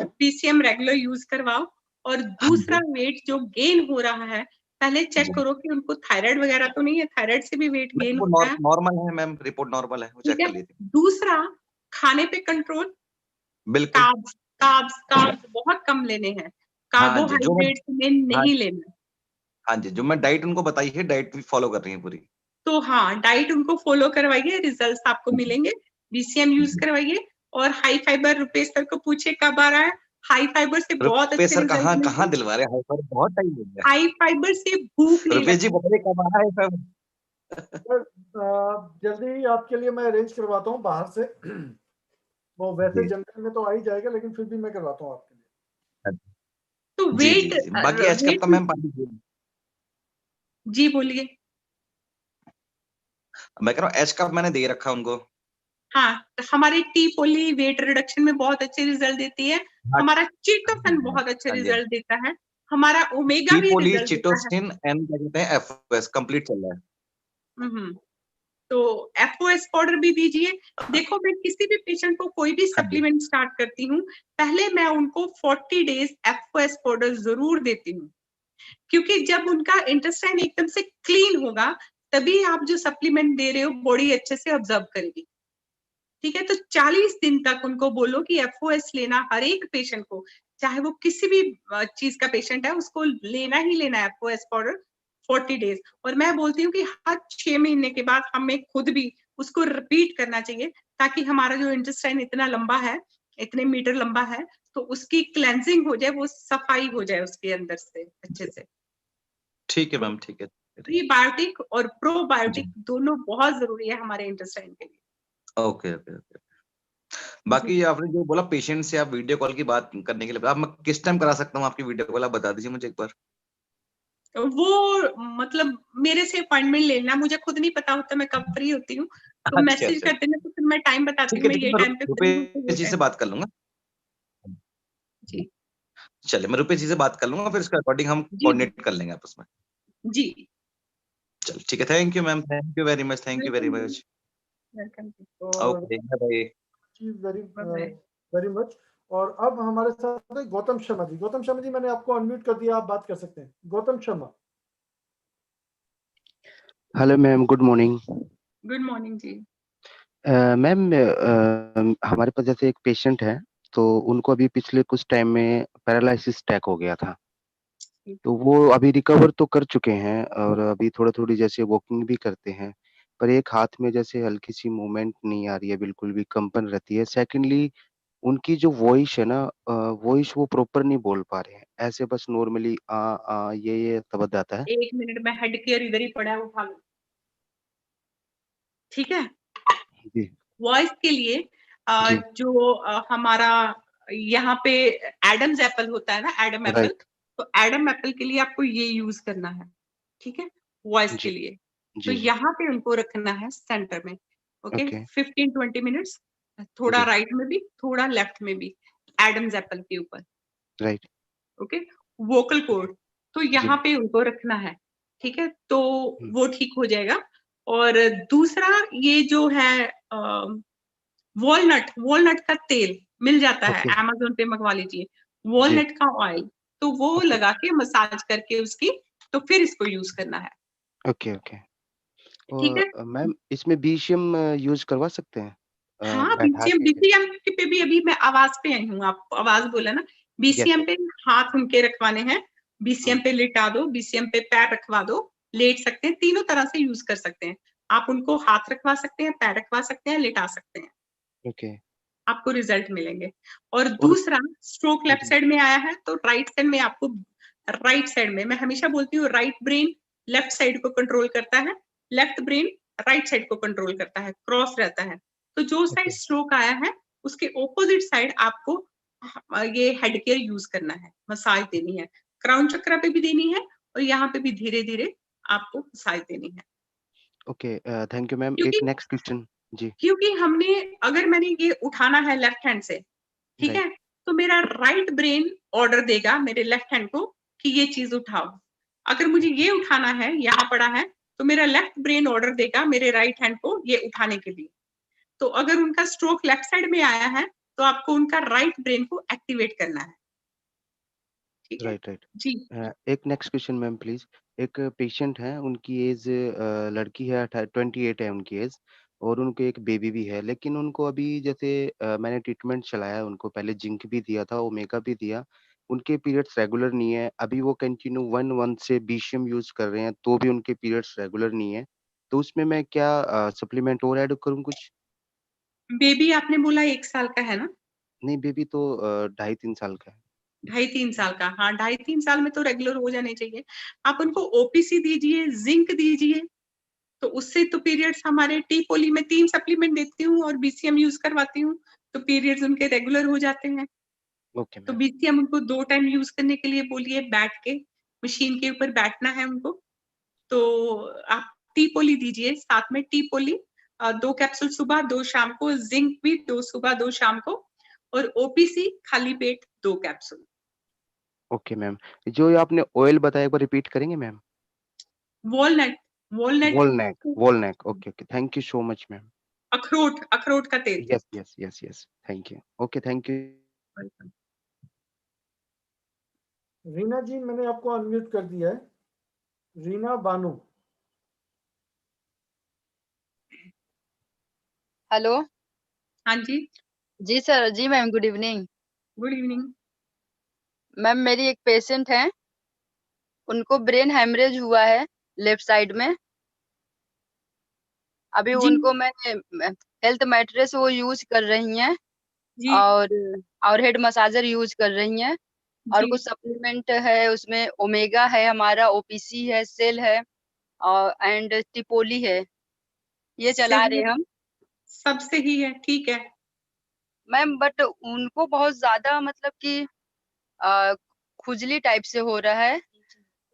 पीसीएम रेगुलर यूज करवाओ, और हाँ दूसरा जी। वेट जो गेन हो रहा है पहले चेक जी। करो कि उनको थायराइड वगैरह तो नहीं है, थायराइड से भी वेट नहीं, गेन वो होता है। नॉर्मल है मैम, रिपोर्ट नॉर्मल है, वो ठीक चेक है, कर ली थी। दूसरा खाने पे कंट्रोल, बिल्कुल। कार्ब्स कार्ब्स कार्ब्स बहुत कम लेने हैं, हाँ जी, जो मैं कार्बोहाइड्रेट्स में हाँ, नहीं लेना। हाँ जी, जो मैं डाइट उनको बताई है, डाइट भी फॉलो कर रही हैं पूरी। तो हाँ, डाइट उनको फॉलो करवाइए, रिजल्ट्स आपको मिलेंगे। बीसीएम यूज करवाइए, और हाई फाइबर रुपेश सर को पूछिए कब आ रहा है। हाई फाइबर से बहुत रुपेश अच्छे सर रिजल्ट कहाँ मिलते कहाँ हैं। दिलवा रहे हैं, सर बहुत टाइम हो गया। हाई फाइबर से भूख नहीं रुपेश जी लगती। बताइए कब आ रहा है सर। सर, जल्दी ही आपके लिए मैं अरेंज करवाता हूँ बाहर से। वो वैसे जी। जनरल में तो आ ही जाएगा, लेकिन फिर भी मैं करवाता हूँ आपके लिए। तो जी, जी, वेट जी। बाकी एच कप का वेट मैम जी बोलिए। मैं कह रहा हूँ एच कप मैंने दे रखा उनको। हाँ, हमारी टी पोली वेट रिडक्शन में बहुत अच्छे रिजल्ट देती है। हाँ, हमारा हाँ चीटोसन जी, बहुत अच्छे हाँ जी। रिजल्ट देता है। हमारा ओमेगा भी टीपोली, रिजल्ट देता है। चिटोसिन एंड क्या कहते हैं एफओएस कंप्लीट चल रहा है। हम्म। तो एफओएस पाउडर भी दीजिए। देखो, मैं किसी भी पेशेंट को कोई भी हाँ जी। सप्लीमेंट स्टार्ट करती हूँ, पहले मैं उनको 40 डेज एफओएस पाउडर जरूर देती हूँ, क्योंकि जब उनका इंटेस्टाइन एकदम से क्लीन होगा, तभी आप जो सप्लीमेंट दे रहे हो बॉडी अच्छे से ऑब्जर्व करेगी। ठीक है, तो 40 दिन तक उनको बोलो कि एफओएस लेना हर एक पेशेंट को, चाहे वो किसी भी चीज का पेशेंट है, उसको लेना ही लेना है एफओएस पाउडर 40 डेज। और मैं बोलती हूँ कि हर 6 महीने के बाद हमें खुद भी उसको रिपीट करना चाहिए, ताकि हमारा जो इंटेस्टाइन इतना लंबा है, इतने मीटर लंबा है, तो उसकी क्लेंजिंग हो जाए, वो सफाई हो जाए उसके अंदर से अच्छे से। ठीक है तो मैम, ठीक है। प्रीबायोटिक और जी। प्रोबायोटिक दोनों बहुत जरूरी है हमारे इंटेस्टाइन के लिए। Okay, okay, okay. जी, बाकी आपने जो बोला पेशेंट से आप वीडियो कॉल की बात करने के लिए, आप मैं किस टाइम करा सकता हूँ आपकी वीडियो कॉल, आप बता दीजिए मुझे एक बार। वो मतलब मेरे से अपॉइंटमेंट लेना, मुझे खुद नहीं पता होता मैं कब फ्री होती हूँ, तो अच्छा, मैसेज अच्छा। करते हैं तो फिर मैं टाइम बताती ठीक हूँ, है, मैं ठीक है, ये मैं टाइम पे फ्री हूँ, तो वो रुपेश जी टाइम। से बात कर लूँगा। जी चलिए, मैं रुपेश जी से बात कर लूँगा, फिर इसके अकॉर्डिंग हम जी कोऑर्डिनेट कर लेंगे आपस में। जी। चलिए, ठीक है, thank you ma'am, thank you very much, thank you very welcome जी, मच। वेलकम जी। और ओके, बाय-बाय। जी, very bye bye. Very much. और अब हमारे साथ है गौतम शर्मा जी। गौतम शर्मा जी, मैंने आपको अनम्यूट कर दिया, आप बात कर सकते हैं। Gautam Sharma. Hello ma'am, good morning. Good morning जी। मैम, हमारे पास जैसे एक पेशेंट है, तो उनको अभी पिछले कुछ टाइम में पैरालिसिस अटैक हो गया था। तो वो अभी रिकवर तो कर चुके हैं और अभी थोड़ी-थोड़ी जैसे वॉकिंग भी करते हैं, पर एक हाथ में जैसे हल्की-सी मूवमेंट नहीं आ रही है, बिल्कुल भी कंपन रहती है। सेकंडली उनकी जो वॉइस है ना, वॉइस वो प्रॉपर नहीं बोल पा रहे हैं। ऐसे बस नॉर्मली ये शब्द आता है। 1 मिनट में हेड केयर इधर ही पड़ा है, उठा लो। ठीक है, जी, वॉइस के लिए जी, जो हमारा यहाँ पे एडम्स एप्पल होता है ना, एडम एप्पल, राइट, तो एडम एप्पल के लिए आपको ये यूज करना है। ठीक है, वॉइस के जी, लिए। तो जी, जी, यहाँ पे उनको रखना है सेंटर में। ओके, ओके, 15-20 मिनट्स, थोड़ा जी, राइट में भी थोड़ा लेफ्ट में भी, एडम्स एप्पल के ऊपर। Right, okay, vocal okay, code, तो जी, यहाँ पे उनको रखना है। ठीक है, तो हुँ, वो ठीक हो जाएगा। और दूसरा, ये जो है वॉलनट, वॉलनट का तेल मिल जाता है, ओके, अमेज़न पे मंगवा लीजिए। जी, वॉलनट का ऑयल, तो वो ओके, लगा के मसाज करके उसकी, तो फिर इसको यूज करना है। Okay, okay. ठीक और है। मैम इसमें बीसीएम यूज़ करवा सकते हैं? हाँ, बैठा बीसीएम, के? बीसीएम पे भी अभी मैं आवाज पे आई हूँ, आप आवाज बोला ना, यस, बीसीएम यस। पे हाथ उनके रखवाने हैं, हुँ, बीसीएम पे लिटा दो, बीसीएम पे पैर रखवा दो, लेट सकते हैं, तीनों तरह से यूज कर सकते हैं। आप उनको हाथ रखवा सकते हैं, पैर रखवा सकते हैं, लिटा सकते हैं, ओके। आपको रिजल्ट मिलेंगे। और और दूसरा, स्ट्रोक लेफ्ट जी, साइड में आया है, तो राइट साइड में आपको, राइट साइड में मैं हमेशा बोलती हूँ, राइट ब्रेन लेफ्ट साइड को कंट्रोल करता है, लेफ्ट ब्रेन राइट साइड को कंट्रोल करता है, क्रॉस रहता है। तो जो साइड ओके, स्ट्रोक आया है, उसके ऑपोजिट साइड आपको ये हेड केयर यूज करना है, मसाज देनी है, क्राउन चक्रा पे भी देनी है, और यहाँ पे भी धीरे धीरे आपको मसाज देनी है। Okay, thank you ma'am. क्योंकि एक नेक्स्ट क्वेश्चन। जी, क्योंकि हमने, अगर मैंने ये उठाना है लेफ्ट हैंड से, ठीक राइट, है, तो मेरा राइट ब्रेन ऑर्डर देगा मेरे लेफ्ट हैंड को कि ये चीज उठाओ। अगर मुझे ये उठाना है, यहाँ पड़ा है, तो मेरा लेफ्ट ब्रेन ऑर्डर देगा मेरे राइट हैंड को ये उठाने के लिए। तो अगर उनका स्ट्रोक लेफ्ट साइड में आया है तो आपको उनका राइट ब्रेन को एक्टिवेट करना है। ठीक है राइट राइट। जी। एक नेक्स्ट क्वेश्चन मैम प्लीज। एक पेशेंट है, उनकी एज लड़की है, 28 है उनकी एज, और उनको एक बेबी भी है, लेकिन उनको अभी जैसे मैंने ट्रीटमेंट चलाया, उनको पहले जिंक भी दिया था, ओमेगा भी दिया, उनके पीरियड्स रेगुलर नहीं है। अभी वो कंटिन्यू 1 मंथ से बीसीएम यूज कर रहे हैं, तो भी उनके पीरियड्स रेगुलर नहीं है। तो उसमें मैं क्या सप्लीमेंट और ऐड करूँ कुछ? बेबी आपने बोला 1 साल का है ना? नहीं, बेबी तो 2.5-3 साल का है। 2.5-3 साल का, हाँ 2.5-3 साल में तो रेगुलर हो जाने चाहिए। आप उनको ओपीसी दीजिए, जिंक दीजिए, तो उससे तो पीरियड्स हमारे टी पोली में 3 सप्लीमेंट देती हूँ और बीसीएम यूज करवाती हूँ, तो पीरियड्स उनके रेगुलर हो जाते हैं। ओके तो मैम। बीसीएम उनको 2 टाइम यूज करने के लिए बोलिए, बैठ के मशीन के ऊपर बैठना है उनको। तो आप टी पोली दीजिए, साथ में टी पोली 2 कैप्सूल सुबह 2 शाम को, जिंक भी 2 सुबह 2 शाम को, और ओपीसी खाली पेट 2 कैप्सूल। Okay ma'am. जो ये आपने ऑयल बताया, एक बार रिपीट करेंगे ma'am? Walnut, walnut, walnut. Okay okay, thank you so much ma'am. अखरोट, अखरोट का तेल। Yes yes yes yes, thank you. Okay, thank you. Reena ji, मैंने आपको अनम्यूट कर दिया है। रीना बानू। हेलो। हाँ जी, जी सर। जी ma'am, good evening. Good evening. Ma'am, मेरी एक पेशेंट है, उनको ब्रेन हैमरेज हुआ है लेफ्ट साइड में। अभी जी, उनको मैं हेल्थ मैट्रेस वो यूज कर रही हैं, जी, और हेड मसाजर यूज कर रही हैं, और जी। कुछ सप्लीमेंट है उसमें, ओमेगा है हमारा, ओपीसी है, सेल है, और एंड टिपोली है, ये चला सही रहे है, हम। सब सही है, ठीक है। मैम बट उनको बहुत ज्यादा मतलब कि अ, खुजली टाइप से हो रहा है,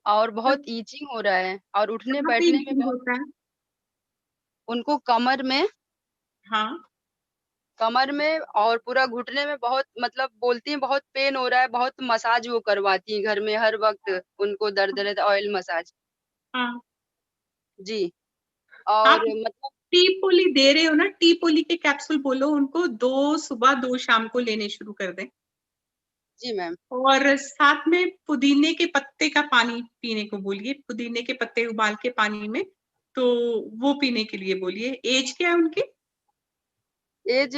और तो बहुत ईचिंग हो रहा है, और उठने कहाँ पे बैठने में इचिंग बहुत, होता है? उनको कमर में, हाँ, और पूरा घुटने में बहुत, मतलब बोलती हैं बहुत पेन हो रहा है, बहुत मसाज वो करवाती हैं घर में हर वक्त, उनको दर्द रहता है, ऑयल मसाज। हाँ। जी। आप और मतलब टी पोली दे रहे हो ना, टी पोली के कैप्सूल बोलो उनको 2 सुबह 2 शाम को लेने शुरू कर दें। जी मैम। और साथ में पुदीने के पत्ते का पानी पीने को बोलिए, पुदीने के पत्ते उबाल के पानी में, तो वो पीने के लिए बोलिए। एज क्या है उनकी? एज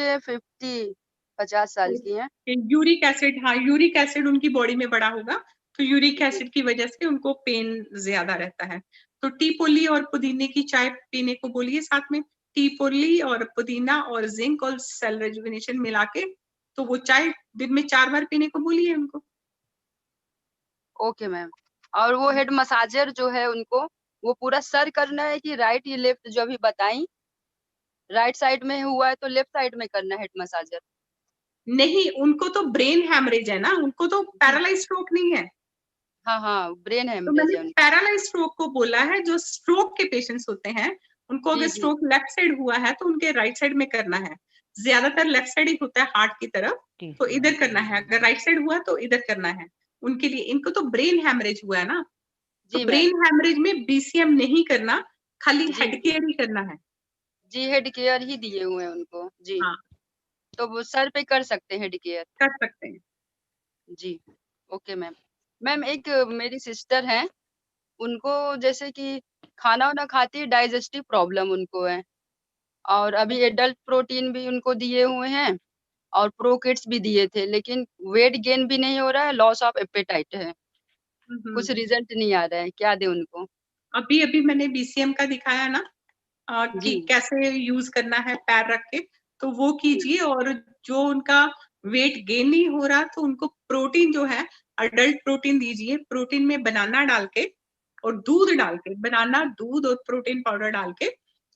50 साल की है। यूरिक एसिड, हाँ यूरिक एसिड उनकी बॉडी में बढ़ा होगा, तो यूरिक एसिड की वजह से उनको पेन ज्यादा रहता है। तो टी पोली और पुदीने की चाय पीने को बोलिए साथ में, टी पोली और पुदीना और जिंक और सेल रेजुविनेशन मिला के, तो वो चाय दिन में 4 बार पीने को बोलिए उनको। Okay ma'am. और वो हेड मसाजर जो है उनको, वो पूरा सर करना है कि राइट या लेफ्ट, जो अभी बताई, राइट साइड में हुआ है तो लेफ्ट साइड में करना है हेड मसाजर? नहीं, उनको तो ब्रेन हैमरेज है ना, उनको तो जी। पैरालाइज स्ट्रोक नहीं है। हाँ हाँ, ब्रेन तो हेमरेज मैंने है उनको। पैरालाइज स्ट्रोक को बोला है, जो स्ट्रोक के पेशेंट्स होते हैं उनको अगर जी जी स्ट्रोक लेफ्ट साइड हुआ है तो उनके राइट साइड में करना है। ज्यादातर लेफ्ट साइड ही होता है हार्ट की तरफ, तो इधर करना है। अगर राइट साइड हुआ तो इधर करना है उनके लिए। इनको तो ब्रेन हैमरेज हुआ है ना, तो जी मैम। ब्रेन हैमरेज में बीसीएम नहीं करना, खाली जी हेड केयर ही करना है। जी, हेड केयर ही दिए हुए हैं उनको जी। हाँ, तो वो सर पे कर सकते हैं हेड केयर? कर सकते हैं। जी। Okay ma'am. मैम एक मेरी सिस्टर है, उनको जैसे कि खाना वाना खाती है, डाइजेस्टिव प्रॉब्लम उनको है, और अभी एडल्ट प्रोटीन भी उनको दिए हुए हैं, और प्रो किड्स भी दिए थे, लेकिन वेट गेन भी नहीं हो रहा है, लॉस ऑफ एपेटाइट है, कुछ रिजल्ट नहीं आ रहा है, क्या दें उनको? अभी अभी मैंने बीसीएम का दिखाया ना, कि जी कैसे यूज करना है पैर रख के, तो वो जी कीजिए। और जो उनका वेट गेन नहीं हो रहा, तो उनको प्रोटीन जो है अडल्ट प्रोटीन दीजिए। प्रोटीन में बनाना डाल के और दूध डाल के, बनाना दूध और प्रोटीन पाउडर डाल के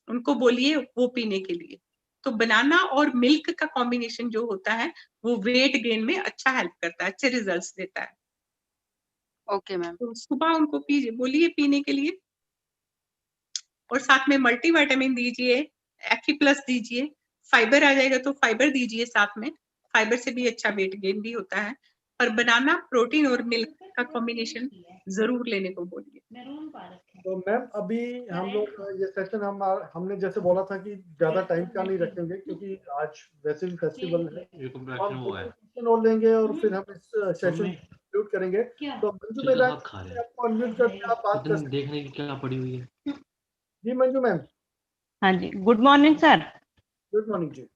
उनको बोलिए वो पीने के लिए। तो बनाना और मिल्क का कॉम्बिनेशन जो होता है वो वेट गेन में अच्छा हेल्प करता है, अच्छे रिजल्ट्स देता है। Okay ma'am. तो सुबह उनको पीजिए, बोलिए पीने के लिए। और साथ में मल्टीविटामिन दीजिए, एफी प्लस दीजिए, फाइबर आ जाएगा तो फाइबर दीजिए साथ में। फाइबर से भी अच्छा वेट गेन भी होता है। और बनाना, प्रोटीन और मिल्क का कॉम्बिनेशन जरूर लेने को बोलिए। तो मैम अभी हम लोग ये सेशन हमने जैसे बोला था कि ज्यादा टाइम का नहीं रखेंगे क्योंकि आज वैसे भी फेस्टिवल है, तो हम क्वेश्चन और लेंगे और फिर हम इस सेशन कंक्लूड करेंगे। तो मंजू मैम आपको अनम्यूट करके आप बात कर सकते देखने की क्या पड़ी हुई है। हैं। जी मंजू मैम, हाँ जी, good morning sir. Good morning जी।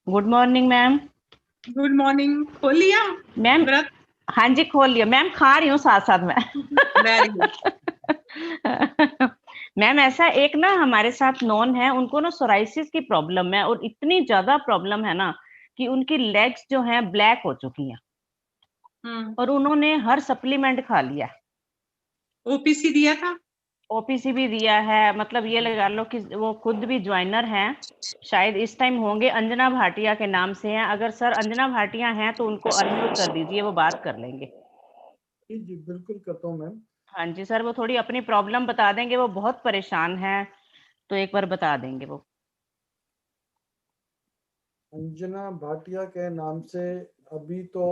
Good morning ma'am. Good morning. खोल लिया मैम? व्रत? हाँ जी खोल लिया मैम, खा रही हूँ साथ साथ में। Very good. मैम ऐसा एक ना हमारे साथ नॉन है, उनको ना सोराइसिस की प्रॉब्लम है और इतनी ज्यादा प्रॉब्लम है ना कि उनकी लेग्स जो हैं ब्लैक हो चुकी हैं और उन्होंने हर सप्लीमेंट खा लिया। ओपीसी दिया था? ओपीसी भी दिया है, मतलब ये लगा लो कि वो खुद भी ज्वाइनर हैं, शायद इस टाइम होंगे, अंजना भाटिया के नाम से हैं। अगर सर अंजना भाटिया हैं तो उनको अनम्यूट कर दीजिए, वो बात कर लेंगे। जी जी बिल्कुल करता हूँ मैम। हाँ जी सर, वो थोड़ी अपनी प्रॉब्लम बता देंगे, वो बहुत परेशान है, तो एक बार बता देंगे वो। अंजना भाटिया के नाम से अभी तो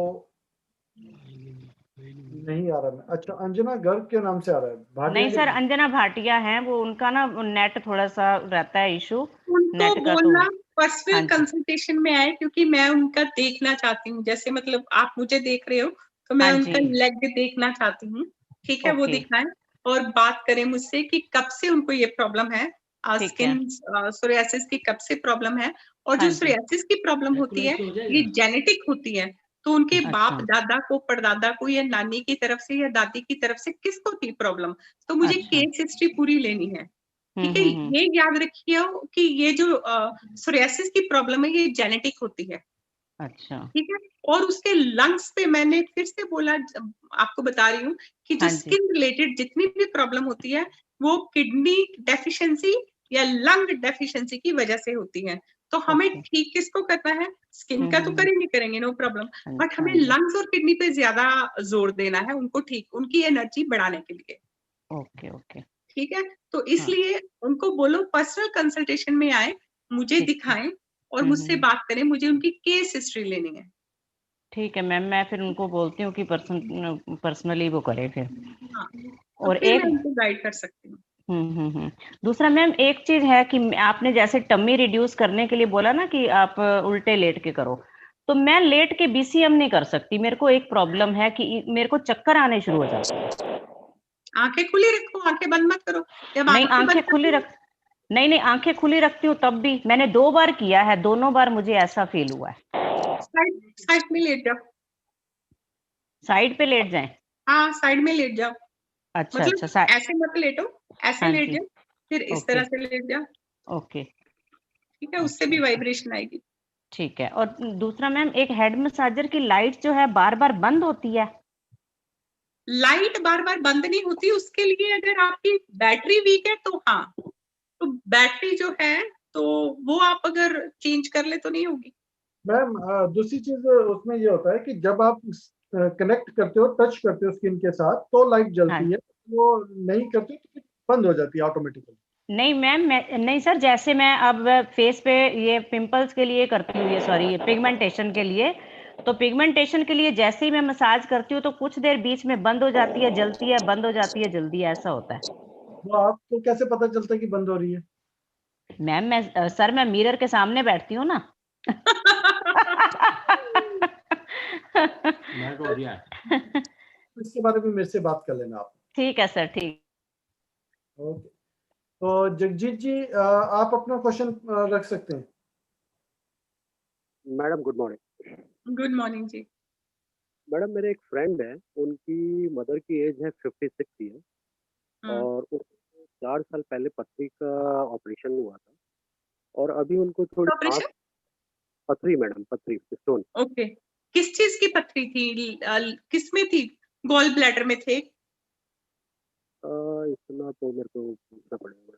नहीं आ रहा है। अच्छा, अंजना गर्ग के नाम से आ रहा है, भाटिया नहीं के सर, नाम। अंजना भाटिया हैं वो, उनका ना नेट थोड़ा सा रहता है इशू उनको नेट का, तो बोलना हाँ पर्सनल जी कंसल्टेशन में आए, क्योंकि मैं उनका देखना चाहती हूँ। जैसे मतलब आप मुझे देख रहे हो तो मैं हाँ उनका जी लेग देखना चाहती हूँ। ठीक है, वो ओके दिखाएं और बात करें मुझसे कि कब से उनको ये प्रॉब्लम है, ठीक है। स्किन सोरियासिस की कब से प्रॉब्लम है। और हाँ जो जी सोरियासिस की प्रॉब्लम होती है ये जेनेटिक होती है। तो उनके बाप अच्छा दादा को, परदादा को, या नानी की तरफ से या दादी की तरफ से किसको थी प्रॉब्लम, तो मुझे अच्छा केस हिस्ट्री पूरी लेनी है। ठीक है, हम्म। ये याद रखिए कि ये जो सोरियासिस की प्रॉब्लम है ये जेनेटिक होती है। अच्छा ठीक है, और उसके लंग्स पे मैंने फिर से बोला, आपको बता रही हूँ कि जो हाँ जी स्किन रिलेटेड जितनी भी प्रॉब्लम होती है वो किडनी डेफिशिएंसी या लंग डेफिशिएंसी की वजह से होती है। तो हमें ओके ठीक किसको करना है? स्किन का तो करेंगे नो प्रॉब्लम, बट हाँ हमें जी लंग्स और किडनी पे ज्यादा जोर देना है उनको, ठीक उनकी एनर्जी बढ़ाने के लिए। ओके ओके ठीक है, तो हाँ इसलिए उनको बोलो पर्सनल कंसल्टेशन में आए, मुझे ठीक है दिखाएं और मुझसे हम्म। बात करें, मुझे उनकी केस हिस्ट्री लेनी है। ठीक है मैम, मैं फिर उनको बोलती हूँ कि पर्सनली वो करे फिर। हाँ, तो और फिर एक मैं उनको गाइड कर सकती हूँ। दूसरा मैम एक चीज है कि आपने जैसे टम्मी रिड्यूस करने के लिए बोला ना कि आप उल्टे लेट के करो, तो मैं लेट के बीसीएम नहीं कर सकती। मेरे को एक प्रॉब्लम है कि मेरे को चक्कर आने शुरू हो जाते हैं। आंखें खुली रखो, आंखें बंद मत करो। जब नहीं आंखें आंखें बंद खुली करती हो, रख नहीं आंखें खुली रखती हूँ तब भी। मैंने 2 बार किया है, दोनों बार मुझे ऐसा फील हुआ है। साइड साइड में लेट जाओ। साइड पे लेट जाएं? हाँ, साइड में लेट जाओ। अच्छा मतलब अच्छा ऐसे मत लेटो, ऐसे हाँ लेट जी जाओ, फिर इस ओके तरह से लेट जाओ। ओके ठीक है, उससे अच्छा भी अच्छा वाइब्रेशन आएगी। ठीक है। और दूसरा मैम, एक हेड मसाजर की लाइट जो है बार बार बंद होती है। लाइट बार बार बंद नहीं होती, उसके लिए अगर आपकी बैटरी वीक है तो हाँ, तो बैटरी जो है तो वो आप अगर चेंज कर ले तो नहीं होगी। मैम दूसरी चीज उसमें ये होता है कि जब आप कनेक्ट करते हो, टच करते हो स्किन के साथ तो लाइट हाँ जलती है, वो नहीं करते तो फिर बंद हो जाती है ऑटोमेटिकली। नहीं मैम, मैं नहीं सर, जैसे मैं अब फेस पे ये पिंपल्स के लिए करती हूँ, ये सॉरी पिगमेंटेशन के लिए, तो पिगमेंटेशन के लिए जैसे ही मैं मसाज करती हूँ तो कुछ देर बीच में बंद हो जाती है, जलती है, बंद हो जाती है, जल्दी है, ऐसा होता है। वो आपको कैसे पता चलता है कि बंद हो रही है? मैम मैं सर मैं मिरर के सामने बैठती हूँ ना। मैं तो हो गया इसके बारे में मेरे से बात कर लेना आप। ठीक है सर, ठीक। ओके, तो जगजीत जी आप अपना क्वेश्चन रख सकते हैं। Madam good morning. Good morning जी। मैडम मेरे एक फ्रेंड है, उनकी मदर की एज है 56 ईयर और उनको 4 साल पहले पथरी का ऑपरेशन हुआ था और अभी उनको थोड़ी सांस। ऑपरेशन? पथरी मैडम, पथरी स्टोन। ओके, किस चीज की पथरी थी? किस में थी? गॉल ब्लैडर में थे? इतना तो मेरे को पूछना पड़ेगा मैडम।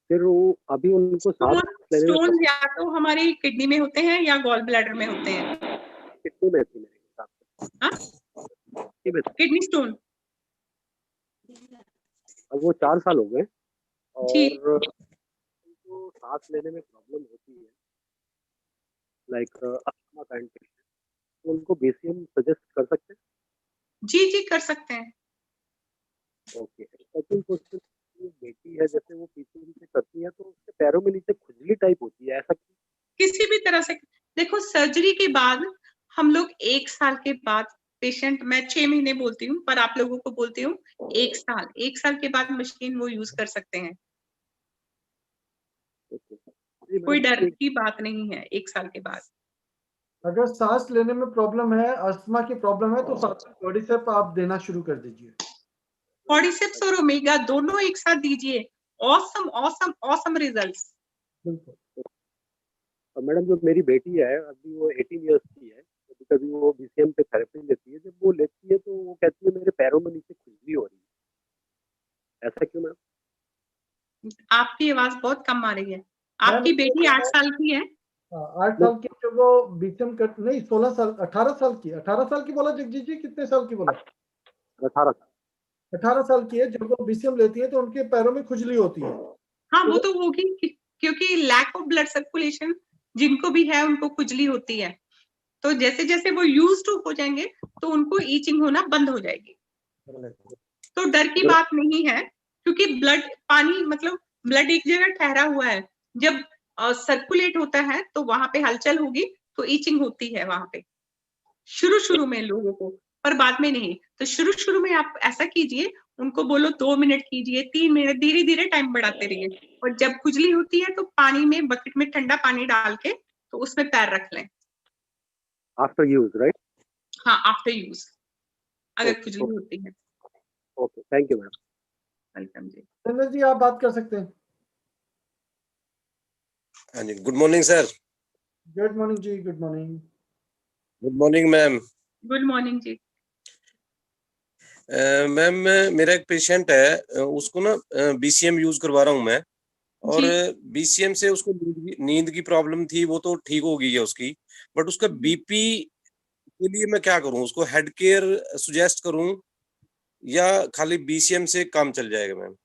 फिर वो अभी उनको सांस लेने में स्टोन या तो हमारी किडनी में होते हैं या गॉल ब्लैडर में होते हैं। कितनी में थी मेरे हिसाब से? हाँ, कितनी में थी? Kidney stone. अब वो 4 साल हो गए जी, और उनको सांस लेने में प्रॉब्लम होती है लाइक अस्थमा काइंड पेशेंट, तो उनको बीसीएम सजेस्ट कर सकते हैं? जी जी कर सकते हैं। ओके। सेकंड क्वेश्चन, बेटी है जैसे वो पीसीएम से करती है तो उसके पैरों में नीचे खुजली टाइप होती है, ऐसा क्यों? किसी भी तरह से देखो, सर्जरी के बाद हम लोग 1 साल के बाद पेशेंट, मैं 6 महीने बोलती हूँ पर आप लोगों को बोलती हूँ 1 साल के बाद मशीन वो यूज कर सकते हैं। ओके जी कोई मैम, डर एक की बात नहीं है 1 साल के बाद। अगर सांस लेने में प्रॉब्लम है, अस्थमा की प्रॉब्लम है, तो साथ में कॉर्डिसेप आप देना शुरू कर दीजिए। कॉर्डिसेप्स और ओमेगा दोनों एक साथ दीजिए, ऑसम ऑसम ऑसम रिजल्ट्स। बिल्कुल। और मैडम जो मेरी बेटी है अभी वो 18 इयर्स की है, कभी कभी वो बीसीएम पे थेरेपी लेती है, जब वो लेती है तो वो कहती है मेरे पैरों में नीचे खुजली हो रही है, ऐसा क्यों मैम? आपकी आवाज बहुत कम आ रही है। मैम, आपकी बेटी 8 साल की है? 8 साल की जो वो बीसीएम कर, नहीं 16 साल, 18 साल की, 18 साल की बोला जगजीत जी, कितने साल की बोला? 18 साल। 18 साल की है। जब वो बीसीएम लेती है तो उनके पैरों में खुजली होती है। हाँ वो तो होगी क्योंकि लैक ऑफ ब्लड सर्कुलेशन जिनको भी है उनको खुजली होती है। तो जैसे जैसे वो यूज टू हो जाएंगे तो उनको ईचिंग होना बंद हो जाएगी। तो डर की बात नहीं है क्योंकि ब्लड पानी मतलब ब्लड एक जगह ठहरा हुआ है, जब सर्कुलेट होता है तो वहां पे हलचल होगी तो ईचिंग होती है वहां पे शुरू में लोगों को, पर बाद में नहीं। तो शुरू में आप ऐसा कीजिए, उनको बोलो 2 मिनट कीजिए, 3 मिनट, धीरे धीरे टाइम बढ़ाते रहिए। और जब खुजली होती है तो पानी में, बकेट में ठंडा पानी डाल के तो उसमें पैर रख लें। After use right? हाँ आफ्टर यूज अगर ओके खुजली होती है। Okay, thank you ma'am. Welcome जी। संजय जी आप बात कर सकते हैं। हाँ जी, good morning sir. Good morning जी, good morning. Good morning ma'am. Good morning जी। मैम मेरा एक पेशेंट है, उसको ना बीसीएम यूज करवा रहा हूँ मैं, और जी बीसीएम से उसको नींद की प्रॉब्लम थी, वो तो ठीक हो गई है उसकी, बट उसका बीपी के लिए मैं क्या करूँ? उसको हेड केयर सुजेस्ट करूँ या खाली बीसीएम से काम चल जाएगा मैम?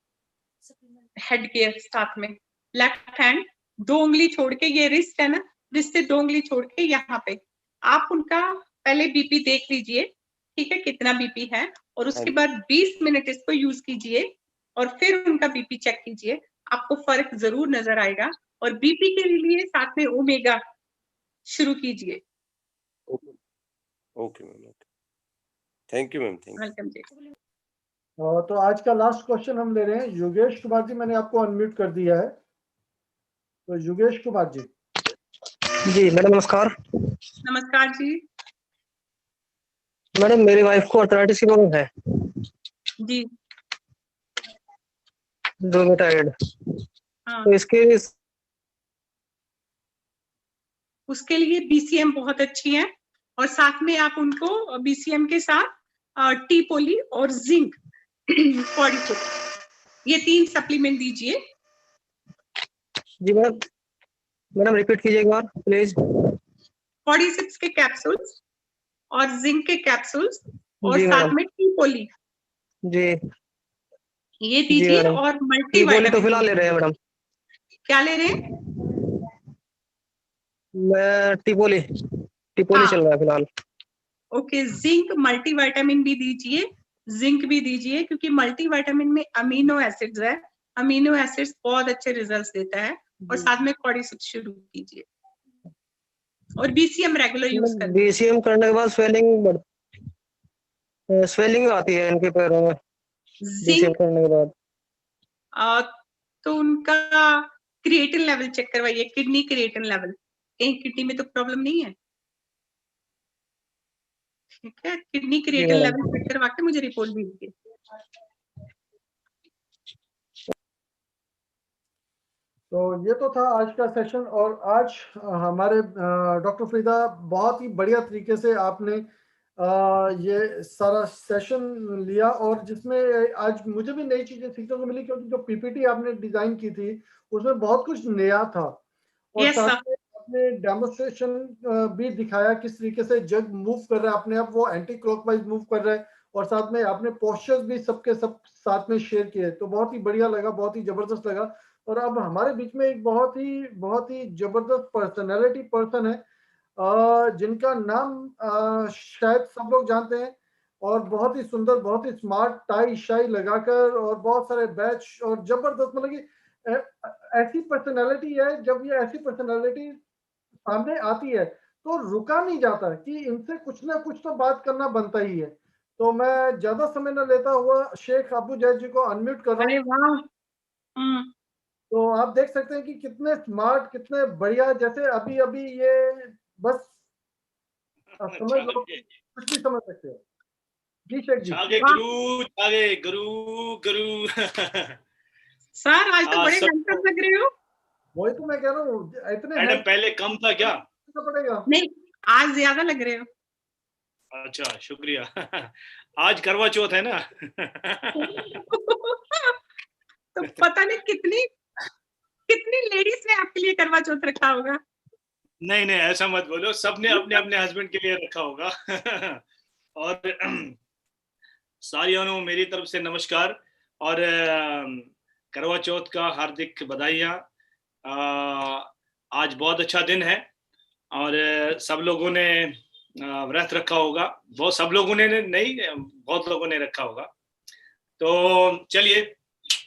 हेड केयर साथ में, लेफ्ट हैंड 2 उंगली छोड़ के, ये रिस्ट है ना, रिस्ट से 2 उंगली छोड़ के यहाँ पे आप उनका पहले बीपी देख लीजिए, ठीक है, कितना बीपी है, और उसके बाद 20 मिनट इसको यूज कीजिए और फिर उनका बीपी चेक कीजिए, आपको फर्क जरूर नजर आएगा। और बीपी के लिए साथ में ओमेगा शुरू कीजिए। Okay ma'am, okay, thank you ma'am, thank you. Welcome जी। तो आज का लास्ट क्वेश्चन हम ले रहे हैं। योगेश कुमार जी, मैंने आपको अनम्यूट कर दिया है, तो योगेश कुमार जी। जी मैडम नमस्कार। नमस्कार जी। मैडम मेरी वाइफ को अर्थराइटिस की प्रॉब्लम है जी रूमेटॉइड, हाँ, तो उसके लिए बीसीएम बहुत अच्छी है, और साथ में आप उनको बीसीएम के साथ टी पोली और जिंक ये 3 सप्लीमेंट दीजिए। जी मैडम रिपीट कीजिए एक बार प्लीज। कॉर्डिसेप्स के कैप्सूल्स और जिंक के कैप्सूल्स और जी साथ मैडम। में टी पोली जी ये जी दीजिए, मैडम। और टी गोली तो मल्टीविटामिन। फिलहाल ले रहे हैं मैडम। क्या ले रहे हैं? मैं टिपोली हाँ चल रहा है फिलहाल। ओके, जिंक मल्टीविटामिन भी दीजिए, जिंक भी दीजिए, क्योंकि मल्टीविटामिन में अमीनो एसिड्स है, अमीनो एसिड्स बहुत अच्छे रिजल्ट्स देता है। और साथ में कॉर्डिसेप्स शुरू कीजिए और बीसीएम रेगुलर यूज करें। बीसीएम करने के बाद स्वेलिंग आती है इनके पैरों में बीसीएम जिंक करने के बाद। तो उनका क्रिएटिन लेवल चेक करवाइए, किडनी क्रिएटिन लेवल, कहीं किडनी में तो प्रॉब्लम नहीं है, ठीक है? किडनी क्रिएटिन लेवल चेक करवा के मुझे रिपोर्ट दीजिए। तो ये तो था आज का सेशन, और आज हमारे डॉक्टर फरीदा बहुत ही बढ़िया तरीके से आपने ये सारा सेशन लिया, और जिसमें आज मुझे भी नई चीजें सीखने को मिली, क्योंकि जो पीपीटी आपने डिजाइन की थी उसमें बहुत कुछ नया था, और Yes, साथ sir. में आपने डेमोन्स्ट्रेशन भी दिखाया किस तरीके से जग मूव कर रहा है अपने आप, वो एंटी क्लॉकवाइज मूव कर रहा है, और साथ में आपने पोस्चर्स भी सबके सब साथ में शेयर किए, तो बहुत ही बढ़िया लगा, बहुत ही जबरदस्त लगा। और अब हमारे बीच में एक बहुत ही जबरदस्त पर्सनैलिटी पर्सन है, जिनका नाम शायद सब लोग जानते हैं, और बहुत ही सुंदर, बहुत ही स्मार्ट, टाई शाई लगाकर और बहुत सारे बैच और जबरदस्त, मतलब कि ऐसी पर्सनालिटी है। जब ये ऐसी पर्सनालिटी सामने आती है तो रुका नहीं जाता कि इनसे कुछ ना कुछ तो बात करना बनता ही है। तो मैं ज्यादा समय न लेता हुआ शेख अबू जैद जी को अनम्यूट कर रहा अरे हूँ। वाह! तो आप देख सकते हैं कि कितने स्मार्ट, कितने बढ़िया, जैसे अभी अभी ये बस समझ लो, कुछ भी समझ सकते हो। जी शेख जी। छागे वाह! गुरु, छागे गुरु, गुरु। सर आज तो बड़े सब हैंडसम लग रहे हो। वही तो मैं कह रहा हूँ, इतने मैडम handsome पहले कम था क्या? पड़ेगा। नहीं, आज ज्यादा लग रहे हो। अच्छा, शुक्रिया। आज करवा चौथ है ना। तो पता नहीं कितनी कितनी लेडीज ने आपके लिए करवा चौथ रखा होगा। नहीं नहीं, ऐसा मत बोलो, सबने अपने अपने हस्बैंड के लिए रखा होगा। और सारियों को मेरी तरफ से नमस्कार और करवा चौथ का हार्दिक बधाइयाँ। आज बहुत अच्छा दिन है और सब लोगों ने व्रत रखा होगा। बहुत सब लोगों ने नहीं, बहुत लोगों ने रखा होगा। तो चलिए,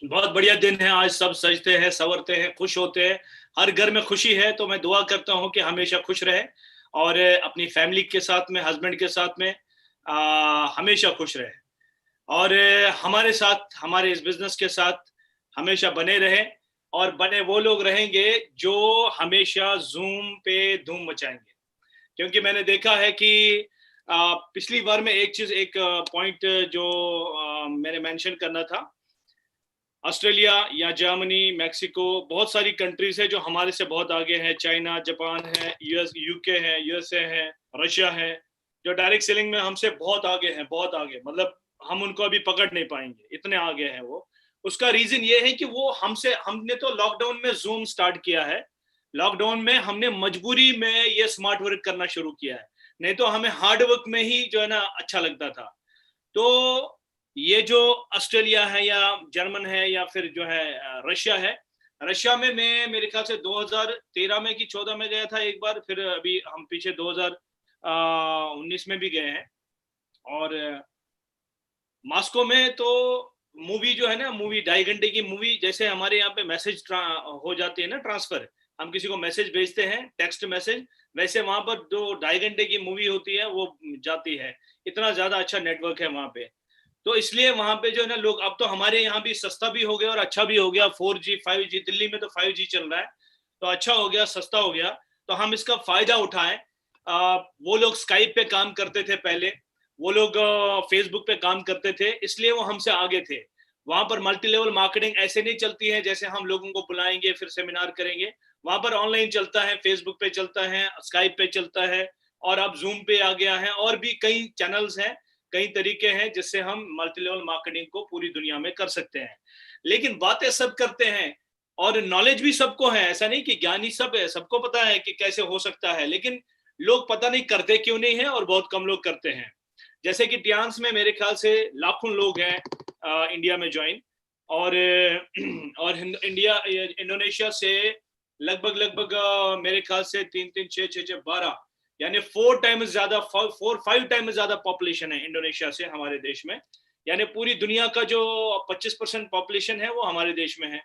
बहुत बढ़िया दिन है आज। सब सजते हैं, संवरते हैं, खुश होते हैं। हर घर में खुशी है, तो मैं दुआ करता हूँ कि हमेशा खुश रहे और अपनी फैमिली के साथ में, हस्बैंड के साथ में हमेशा खुश रहे और हमारे साथ, हमारे इस बिजनेस के साथ हमेशा बने रहे। और बने वो लोग रहेंगे जो हमेशा जूम पे धूम मचाएंगे, क्योंकि मैंने देखा है कि पिछली बार में एक पॉइंट जो मैंने मेंशन करना था, ऑस्ट्रेलिया या जर्मनी, मैक्सिको, बहुत सारी कंट्रीज है जो हमारे से बहुत आगे हैं। चाइना, जापान है, यूके है, यूएसए है, रशिया है, जो डायरेक्ट सेलिंग में हमसे बहुत आगे हैं, बहुत आगे, मतलब हम उनको अभी पकड़ नहीं पाएंगे, इतने आगे हैं वो। उसका रीजन ये है कि वो हमने तो लॉकडाउन में जूम स्टार्ट किया है। लॉकडाउन में हमने मजबूरी में ये स्मार्ट वर्क करना शुरू किया है, नहीं तो हमें हार्ड वर्क में ही जो है ना अच्छा लगता था। तो ये जो ऑस्ट्रेलिया है या जर्मन है या फिर जो है रशिया है, रशिया में मैं मेरे ख्याल से 2013 में कि 14 में गया था एक बार, फिर अभी हम पीछे 2019 में भी गए हैं। और मॉस्को में तो मूवी जो है ना, मूवी 2.5 घंटे की मूवी, जैसे हमारे यहाँ पे मैसेज हो जाती है ना, ट्रांसफर, हम किसी को मैसेज भेजते हैं, टेक्स्ट मैसेज, वैसे वहां पर 2-2.5 घंटे की मूवी होती है, वो जाती है। इतना ज्यादा अच्छा नेटवर्क है वहां पे। तो इसलिए वहां पे जो है ना लोग, अब तो हमारे यहाँ भी सस्ता भी हो गया और अच्छा भी हो गया। 4G 5G, दिल्ली में तो 5G चल रहा है, तो अच्छा हो गया, सस्ता हो गया, तो हम इसका फायदा उठाएं। वो लोग स्काइप पे काम करते थे पहले, वो लोग फेसबुक पे काम करते थे, इसलिए वो हमसे आगे थे। वहां पर मल्टी लेवल मार्केटिंग ऐसे नहीं चलती है जैसे हम लोगों को बुलाएंगे फिर सेमिनार करेंगे। वहां पर ऑनलाइन चलता है, फेसबुक पे चलता है, स्काइप पे चलता है, और अब जूम पे आ गया है, और भी कई चैनल्स हैं, कई तरीके हैं जिससे हम मल्टी लेवल मार्केटिंग को पूरी दुनिया में कर सकते हैं। लेकिन बातें सब करते हैं और नॉलेज भी सबको है, ऐसा नहीं कि ज्ञानी सब है, सबको पता है कि कैसे हो सकता है, लेकिन लोग पता नहीं करते क्यों नहीं है, और बहुत कम लोग करते हैं। जैसे कि टियान्स में मेरे ख्याल से लाखों लोग हैं इंडिया में ज्वाइन, और इंडोनेशिया से लगभग मेरे ख्याल से 3-3, 6-6, 12, यानी 4 टाइम्स ज्यादा, 4-5 टाइम्स ज्यादा पॉपुलेशन है इंडोनेशिया से हमारे देश में। यानी पूरी दुनिया का जो 25% पॉपुलेशन है वो हमारे देश में है।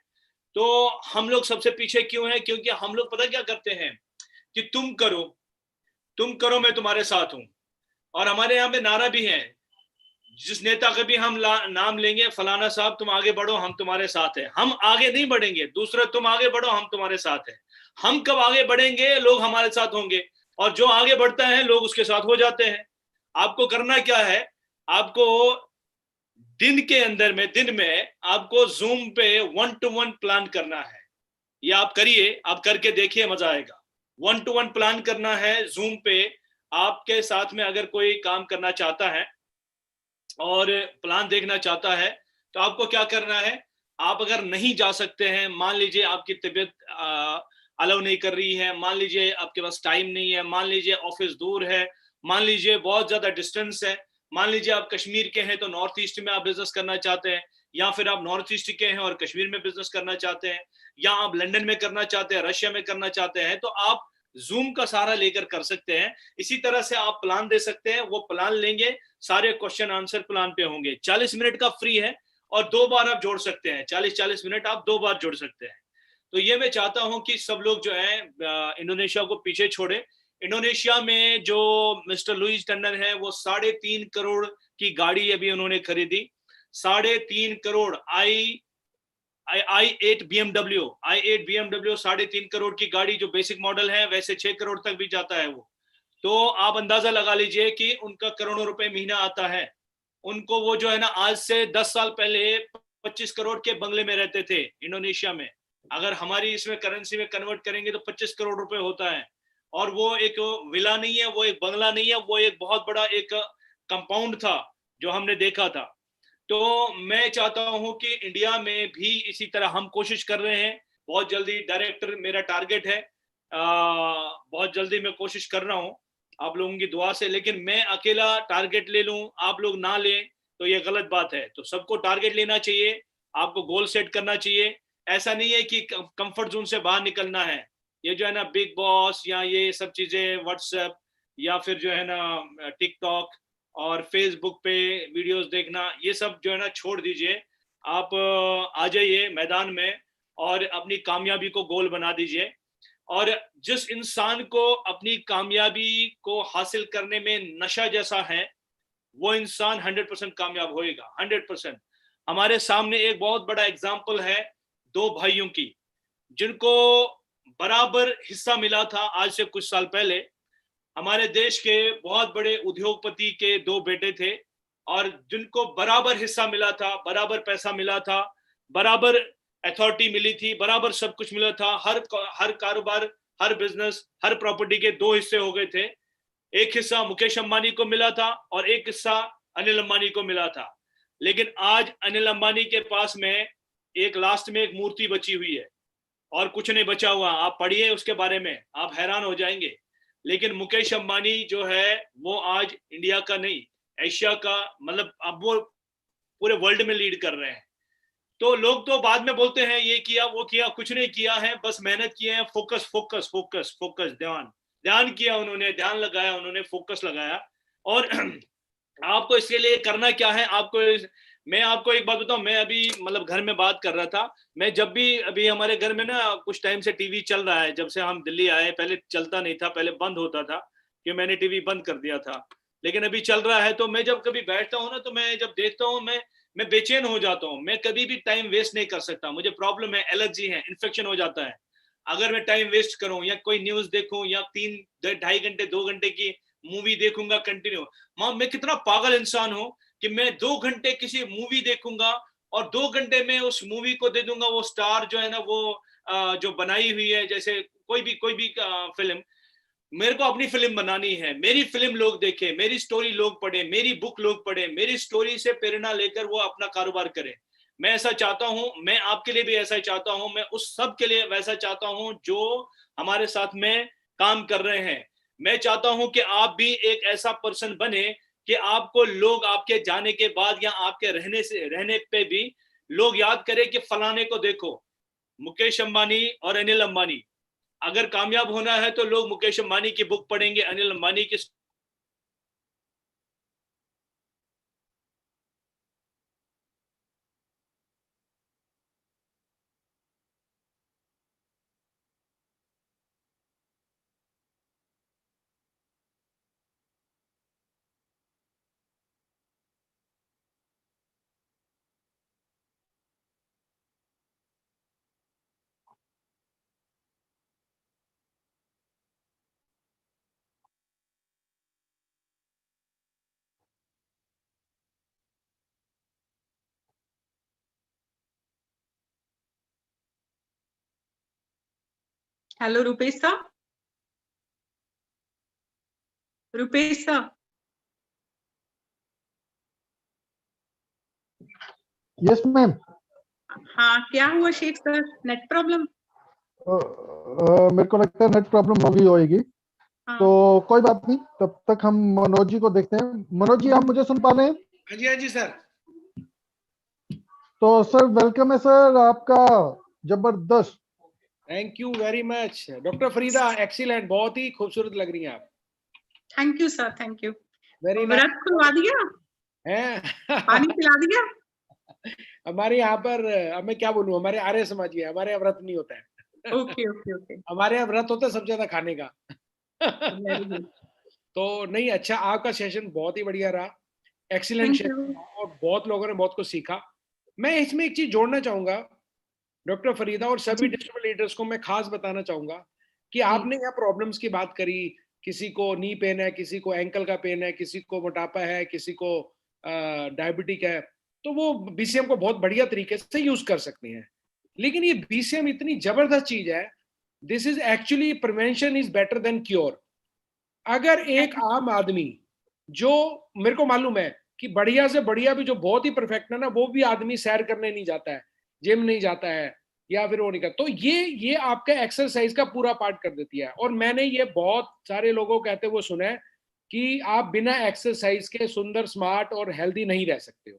तो हम लोग सबसे पीछे क्यों हैं? क्योंकि हम लोग पता क्या करते हैं कि तुम करो मैं तुम्हारे साथ हूं। और हमारे यहाँ पे नारा भी है, जिस नेता का भी हम नाम लेंगे, फलाना साहब तुम आगे बढ़ो, हम तुम्हारे साथ हैं। हम आगे नहीं बढ़ेंगे, दूसरा तुम आगे बढ़ो, हम तुम्हारे साथ हैं। हम कब आगे बढ़ेंगे? लोग हमारे साथ होंगे, और जो आगे बढ़ता है लोग उसके साथ हो जाते हैं। आपको करना क्या है? आपको दिन में आपको जूम पे 1-to-1 प्लान करना है। ये आप करिए, आप करके देखिए, मजा आएगा। 1-to-1 प्लान करना है जूम पे। आपके साथ में अगर कोई काम करना चाहता है और प्लान देखना चाहता है, तो आपको क्या करना है? आप अगर नहीं जा सकते हैं, मान लीजिए आपकी तबीयत अलाउ नहीं कर रही है, मान लीजिए आपके पास टाइम नहीं है, मान लीजिए ऑफिस दूर है, मान लीजिए बहुत ज्यादा डिस्टेंस है, मान लीजिए आप कश्मीर के हैं तो नॉर्थ ईस्ट में आप बिजनेस करना चाहते हैं, या फिर आप नॉर्थ ईस्ट के हैं और कश्मीर में बिजनेस करना चाहते हैं, या आप लंदन में करना चाहते हैं, रशिया में करना चाहते हैं, तो आप जूम का सहारा लेकर कर सकते हैं। इसी तरह से आप प्लान दे सकते हैं, वो प्लान लेंगे, सारे क्वेश्चन आंसर प्लान पे होंगे। 40 मिनट का फ्री है और 2 बार आप जोड़ सकते हैं, 40-40 मिनट आप 2 बार जोड़ सकते हैं। तो ये मैं चाहता हूं कि सब लोग जो है इंडोनेशिया को पीछे छोड़े। इंडोनेशिया में जो मिस्टर लुइस टर्नर है वो 3.5 करोड़ की गाड़ी अभी उन्होंने खरीदी, 3.5 करोड़ i8 BMW 3.5 करोड़ की गाड़ी, जो बेसिक मॉडल है, वैसे 6 करोड़ तक भी जाता है वो। तो आप अंदाजा लगा लीजिए कि उनका करोड़ों रुपए महीना आता है। उनको वो जो है ना, आज से 10 साल पहले 25 करोड़ के बंगले में रहते थे इंडोनेशिया में। अगर हमारी इसमें करेंसी में कन्वर्ट करेंगे तो 25 करोड़ रुपए होता है। और वो एक विला नहीं है, वो एक बंगला नहीं है, वो एक बहुत बड़ा एक कंपाउंड था जो हमने देखा था। तो मैं चाहता हूं कि इंडिया में भी इसी तरह हम कोशिश कर रहे हैं। बहुत जल्दी डायरेक्टर मेरा टारगेट है, बहुत जल्दी मैं कोशिश कर रहा हूं आप लोगों की दुआ से। लेकिन मैं अकेला टारगेट ले लूं, आप लोग ना लें तो ये गलत बात है। तो सबको टारगेट लेना चाहिए, आपको गोल सेट करना चाहिए। ऐसा नहीं है कि कंफर्ट जोन से बाहर निकलना है। ये जो है ना बिग बॉस या ये सब चीजें, व्हाट्सएप या फिर जो है ना टिकटॉक और फेसबुक पे वीडियोस देखना, ये सब जो है ना छोड़ दीजिए। आप आ जाइए मैदान में और अपनी कामयाबी को गोल बना दीजिए। और जिस इंसान को अपनी कामयाबी को हासिल करने में नशा जैसा है, वो इंसान 100% कामयाब होएगा, 100%। हमारे सामने एक बहुत बड़ा एग्जाम्पल है 2 भाइयों की, जिनको बराबर हिस्सा मिला था आज से कुछ साल पहले। हमारे देश के बहुत बड़े उद्योगपति के 2 बेटे थे और जिनको बराबर हिस्सा मिला था, बराबर पैसा मिला था, बराबर अथॉरिटी मिली थी, बराबर सब कुछ मिला था। हर कारोबार, हर बिजनेस, हर प्रॉपर्टी के 2 हिस्से हो गए थे। एक हिस्सा मुकेश अंबानी को मिला था और एक हिस्सा अनिल अंबानी को मिला था। लेकिन आज अनिल अंबानी के पास में एक लास्ट में एक मूर्ति बची हुई है और कुछ नहीं बचा हुआ। आप पढ़िए उसके बारे में, आप हैरान हो जाएंगे। लेकिन मुकेश अंबानी जो है वो आज इंडिया का नहीं, एशिया का, मतलब अब वो पूरे वर्ल्ड में लीड कर रहे हैं। तो लोग तो बाद में बोलते हैं ये किया वो किया, कुछ नहीं किया है, बस मेहनत किए हैं। फोकस फोकस फोकस फोकस, ध्यान किया उन्होंने, ध्यान लगाया उन्होंने, फोकस लगाया। और आपको इसके लिए करना क्या है, मैं आपको एक बात बताऊं। मैं अभी मतलब घर में बात कर रहा था। मैं जब भी, अभी हमारे घर में ना कुछ टाइम से टीवी चल रहा है, जब से हम दिल्ली आए। पहले चलता नहीं था, पहले बंद होता था कि मैंने टीवी बंद कर दिया था, लेकिन अभी चल रहा है। तो मैं जब कभी बैठता हूँ ना, तो मैं जब देखता हूँ मैं बेचैन हो जाता हूँ। मैं कभी भी टाइम वेस्ट नहीं कर सकता, मुझे प्रॉब्लम है, एलर्जी है, इन्फेक्शन हो जाता है अगर मैं टाइम वेस्ट करूं या कोई न्यूज देखूं या 2.5 घंटे 2 घंटे की मूवी देखूंगा कंटिन्यू। मैं कितना पागल इंसान हूं कि मैं 2 घंटे किसी मूवी देखूंगा और 2 घंटे में उस मूवी को दे दूंगा वो स्टार जो है ना, वो जो बनाई हुई है, जैसे कोई भी फिल्म। मेरे को अपनी फिल्म बनानी है, मेरी फिल्म लोग देखें, मेरी स्टोरी लोग पढ़े, मेरी बुक लोग पढ़े, मेरी स्टोरी से प्रेरणा लेकर वो अपना कारोबार करें। मैं ऐसा चाहता हूं, मैं आपके लिए भी ऐसा ही चाहता हूं, मैं उस सब के लिए वैसा चाहता हूं जो हमारे साथ में काम कर रहे हैं। मैं चाहता हूं कि आप भी एक ऐसा पर्सन बने कि आपको लोग आपके जाने के बाद या आपके रहने पे भी लोग याद करें कि फलाने को देखो, मुकेश अंबानी और अनिल अंबानी। अगर कामयाब होना है तो लोग मुकेश अंबानी की बुक पढ़ेंगे, अनिल अंबानी की। हेलो रुपेश साहब, रुपेश साहब। Yes ma'am. हाँ, क्या हुआ शेख सर, नेट प्रॉब्लम? मेरे को लगता है नेट प्रॉब्लम होगी। हाँ। तो कोई बात नहीं, तब तक हम मनोज जी को देखते हैं। मनोज जी, आप मुझे सुन पा रहे हैं? हाँ जी सर। तो सर वेलकम है सर आपका, जबरदस्त। Thank you very much doctor Farida, excellent, बहुत ही खूबसूरत लग रही हैं आप। Thank you sir, thank you. Very व्रत खुलवा दिया, पानी पिला दिया। हमारे यहाँ पर, अब मैं क्या बोलूं, हमारे आर्य समाज है, हमारे यहाँ व्रत नहीं होता है। Okay okay okay. हमारे यहाँ व्रत होता है सबसे ज्यादा खाने का। Very good. तो नहीं, अच्छा, आपका सेशन बहुत ही बढ़िया रहा, एक्सीलेंट थैंक सेशन, यू। और बहुत लोगों ने बहुत कुछ सीखा। मैं इसमें एक चीज जोड़ना चाहूंगा डॉक्टर फरीदा, और सभी डिस्ट्रिक्ट लीडर्स को मैं खास बताना चाहूंगा कि आपने यहाँ प्रॉब्लम्स की बात करी, किसी को नी पेन है, किसी को एंकल का पेन है, किसी को मोटापा है, किसी को डायबिटिक है, तो वो बीसीएम को बहुत बढ़िया तरीके से यूज कर सकते हैं। लेकिन ये बीसीएम इतनी जबरदस्त चीज है, this is actually prevention is better than cure. अगर एक आम आदमी, जो मेरे को मालूम है कि बढ़िया से बढ़िया भी जो बहुत ही परफेक्ट है ना, वो भी आदमी सैर करने नहीं जाता है, जिम नहीं जाता है, या फिर वो नहीं करता, तो ये आपका एक्सरसाइज का पूरा पार्ट कर देती है। और मैंने ये बहुत सारे लोगों कहते हुए सुना है कि आप बिना एक्सरसाइज के सुंदर, स्मार्ट और हेल्दी नहीं रह सकते हो,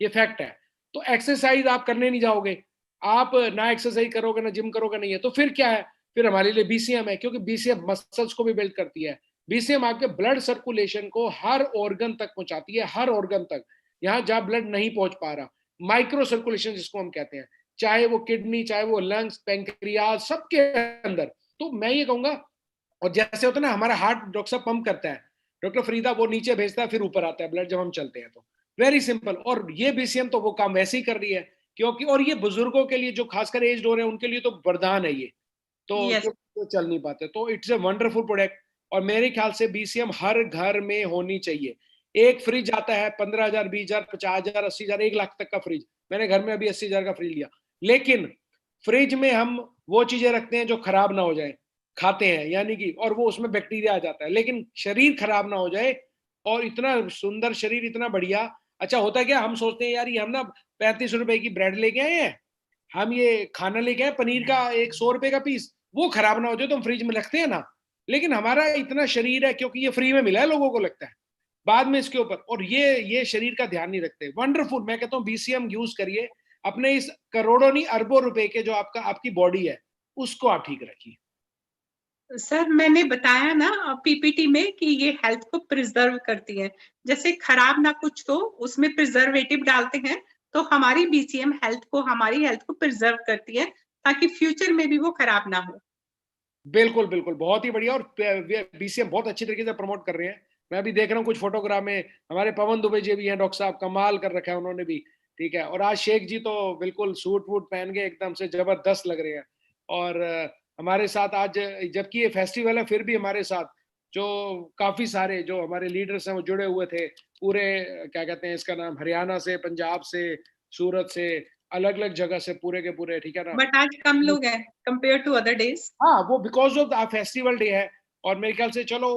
ये फैक्ट है। तो एक्सरसाइज आप करने नहीं जाओगे, आप ना एक्सरसाइज करोगे, ना जिम करोगे, नहीं है, तो फिर क्या है, फिर हमारे लिए बीसीएम है, क्योंकि बीसीएम मसल्स को भी बिल्ड करती है। बीसीएम आपके ब्लड सर्कुलेशन को हर ऑर्गन तक पहुंचाती है, हर ऑर्गन तक, यहाँ जहां ब्लड नहीं पहुंच पा रहा, माइक्रो सर्कुलेशन जिसको हम कहते हैं, चाहे वो किडनी, चाहे वो लंग्स, पैंक्रियाज, सबके अंदर। तो मैं ये कहूंगा, और जैसे होता है ना हमारा हार्ट डॉक्टर साहब पंप करता है, डॉक्टर फरीदा वो नीचे भेजता है, फिर ऊपर आता है ब्लड जब हम चलते हैं, तो वेरी सिंपल। और ये बीसीएम तो वो काम वैसे ही कर रही है, क्योंकि, और ये बुजुर्गों के लिए जो खासकर एज हो रहे हैं उनके लिए तो वरदान है ये, तो Yes. जो चल नहीं पाते, तो इट्स ए वंडरफुल प्रोडक्ट। और मेरे ख्याल से बीसीएम हर घर में होनी चाहिए। एक फ्रिज आता है 15,000, 20,000, 50,000, 80,000, 1 लाख तक का फ्रिज, मैंने घर में अभी 80,000 का फ्रिज लिया, लेकिन फ्रिज में हम वो चीजें रखते हैं जो खराब ना हो जाए, खाते हैं यानी कि, और वो उसमें बैक्टीरिया आ जाता है, लेकिन शरीर खराब ना हो जाए। और इतना सुंदर शरीर, इतना बढ़िया। अच्छा होता है क्या, हम सोचते हैं यार ये हम ना 35 रुपए की ब्रेड लेके आए हैं, हम ये खाना लेके आए पनीर का 100 रुपए का पीस, वो खराब ना हो जाए तो हम फ्रिज में रखते हैं ना, लेकिन हमारा इतना शरीर है, क्योंकि ये फ्री में मिला है, लोगों को लगता है बाद में इसके ऊपर, और ये शरीर का ध्यान नहीं रखते। वंडरफुल, मैं कहता हूँ बीसीएम यूज करिए, अपने इस करोड़ों नहीं अरबों रुपए के जो आपकी बॉडी है उसको आप ठीक रखिए। सर मैंने बताया ना पीपीटी में कि ये हेल्थ को प्रिजर्व करती है, जैसे खराब ना कुछ तो उसमें प्रिजर्वेटिव डालते हैं, तो हमारी बीसीएम हमारी हेल्थ को प्रिजर्व करती है, ताकि फ्यूचर में भी वो खराब ना हो। बिल्कुल बिल्कुल, बहुत ही बढ़िया। और बीसीएम बहुत अच्छी तरीके से प्रमोट कर रहे हैं। मैं अभी देख रहा हूँ कुछ फोटोग्राफ में, हमारे पवन दुबे जी भी हैं, डॉक्टर साहब कमाल कर रखा है उन्होंने भी, ठीक है। और आज शेख जी तो बिल्कुल सूट वूट पहन के एकदम से जबरदस्त लग रहे हैं। और हमारे साथ आज, जबकि ये फेस्टिवल है, फिर भी हमारे साथ जो काफी सारे जो हमारे लीडर्स हैं वो जुड़े हुए थे, पूरे क्या कहते हैं इसका नाम, हरियाणा से, पंजाब से, सूरत से, अलग अलग जगह से, पूरे के पूरे, ठीक है ना। बट आज कम लोग हैं कंपेयर टू अदर डेज। हाँ, वो बिकॉज ऑफ फेस्टिवल डे है, और मेरे ख्याल से चलो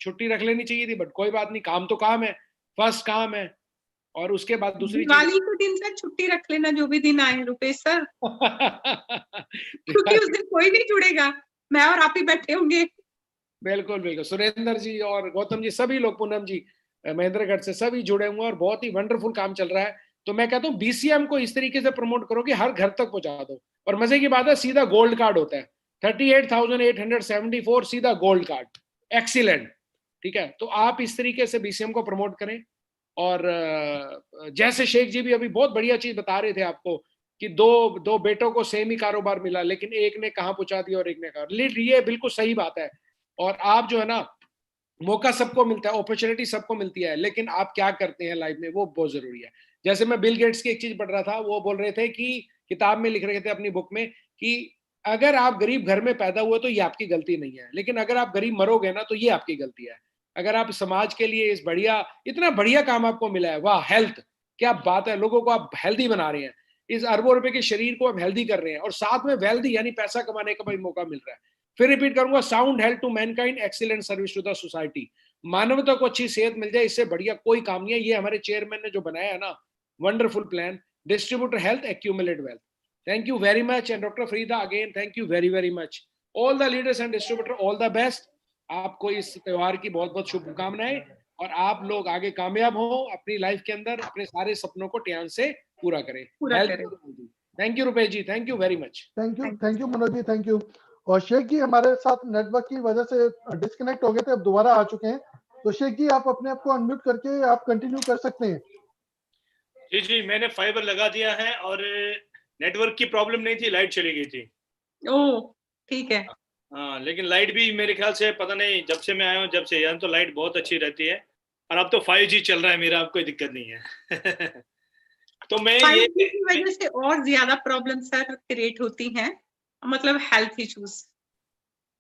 छुट्टी रख लेनी चाहिए थी, बट कोई बात नहीं, काम तो काम है, फर्स्ट काम है, और उसके बाद दूसरी दिवाली के दिन सर छुट्टी रख लेना, जो भी दिन आए रुपेश सर क्योंकि उस दिन कोई नहीं जुड़ेगा, मैं और आप ही बैठे होंगे। बिल्कुल बिल्कुल, सुरेंद्र जी और गौतम जी, सभी लोग, पूनम जी महेंद्रगढ़ से, सभी जुड़े हुए हैं, और बहुत ही वंडरफुल काम चल रहा है। तो मैं कहता हूँ बीसीएम को इस तरीके से प्रमोट करो कि हर घर तक पहुंचा दो। और मजे की बात है, सीधा गोल्ड कार्ड होता है, 38,874 सीधा गोल्ड कार्ड, एक्सीलेंट, ठीक है। तो आप इस तरीके से बीसीएम को प्रमोट करें। और जैसे शेख जी भी अभी बहुत बढ़िया चीज बता रहे थे आपको कि दो बेटों को सेम ही कारोबार मिला, लेकिन एक ने कहाँ पहुंचा दिया और एक ने कहा, ये बिल्कुल सही बात है। और आप जो है ना, मौका सबको मिलता है, अपॉर्चुनिटी सबको मिलती है, लेकिन आप क्या करते हैं लाइफ में, वो बहुत जरूरी है। जैसे मैं बिल गेट्स की एक चीज पढ़ रहा था, वो बोल रहे थे कि किताब में लिख रहे थे अपनी बुक में कि अगर आप गरीब घर में पैदा हुए तो ये आपकी गलती नहीं है, लेकिन अगर आप गरीब मरोगे ना तो ये आपकी गलती है। अगर आप समाज के लिए इस इतना बढ़िया काम आपको मिला है, वाह, हेल्थ, क्या बात है, लोगों को आप हेल्दी बना रहे हैं, इस अरबों रुपए के शरीर को आप हेल्दी कर रहे हैं, और साथ में वेल्दी यानी पैसा कमाने का भी मौका मिल रहा है। फिर रिपीट करूंगा, sound health to mankind, excellent service to the society. मानवता को अच्छी सेहत मिल जाए, इससे बढ़िया कोई काम नहीं है। ये हमारे चेयरमैन ने जो बनाया है ना, wonderful plan, distributor health, accumulate wealth. Thank you very much, and doctor Farida again thank you very very much. All the leaders and distributor, all the best. आपको इस त्योहार की बहुत बहुत शुभकामनाएं, और आप लोग आगे कामयाब हो अपनी लाइफ के अंदर, अपने सारे सपनों को ध्यान से पूरा करें। Thank you Rupesh ji, thank you very much. Thank you Manoj ji, thank you. और शेख जी हमारे साथ नेटवर्क की वजह से डिस्कनेक्ट हो गए थे, अब दोबारा आ चुके हैं। तो शेख जी आप अपने आप को अनम्यूट करके आप कंटिन्यू कर सकते हैं। जी जी, मैंने फाइबर लगा दिया है और नेटवर्क की प्रॉब्लम नहीं थी, लाइट चली गई थी। ओह ठीक है। हाँ, लेकिन लाइट भी मेरे ख्याल से पता नहीं, जब से मैं आया हूँ, जब से यहाँ तो लाइट बहुत अच्छी रहती है। और अब तो 5G चल रहा है मेरा, अब कोई दिक्कत नहीं है। तो मैं ये 5G की वजह से और ज्यादा प्रॉब्लम सर क्रिएट होती हैं, मतलब हेल्थ इश्यूज।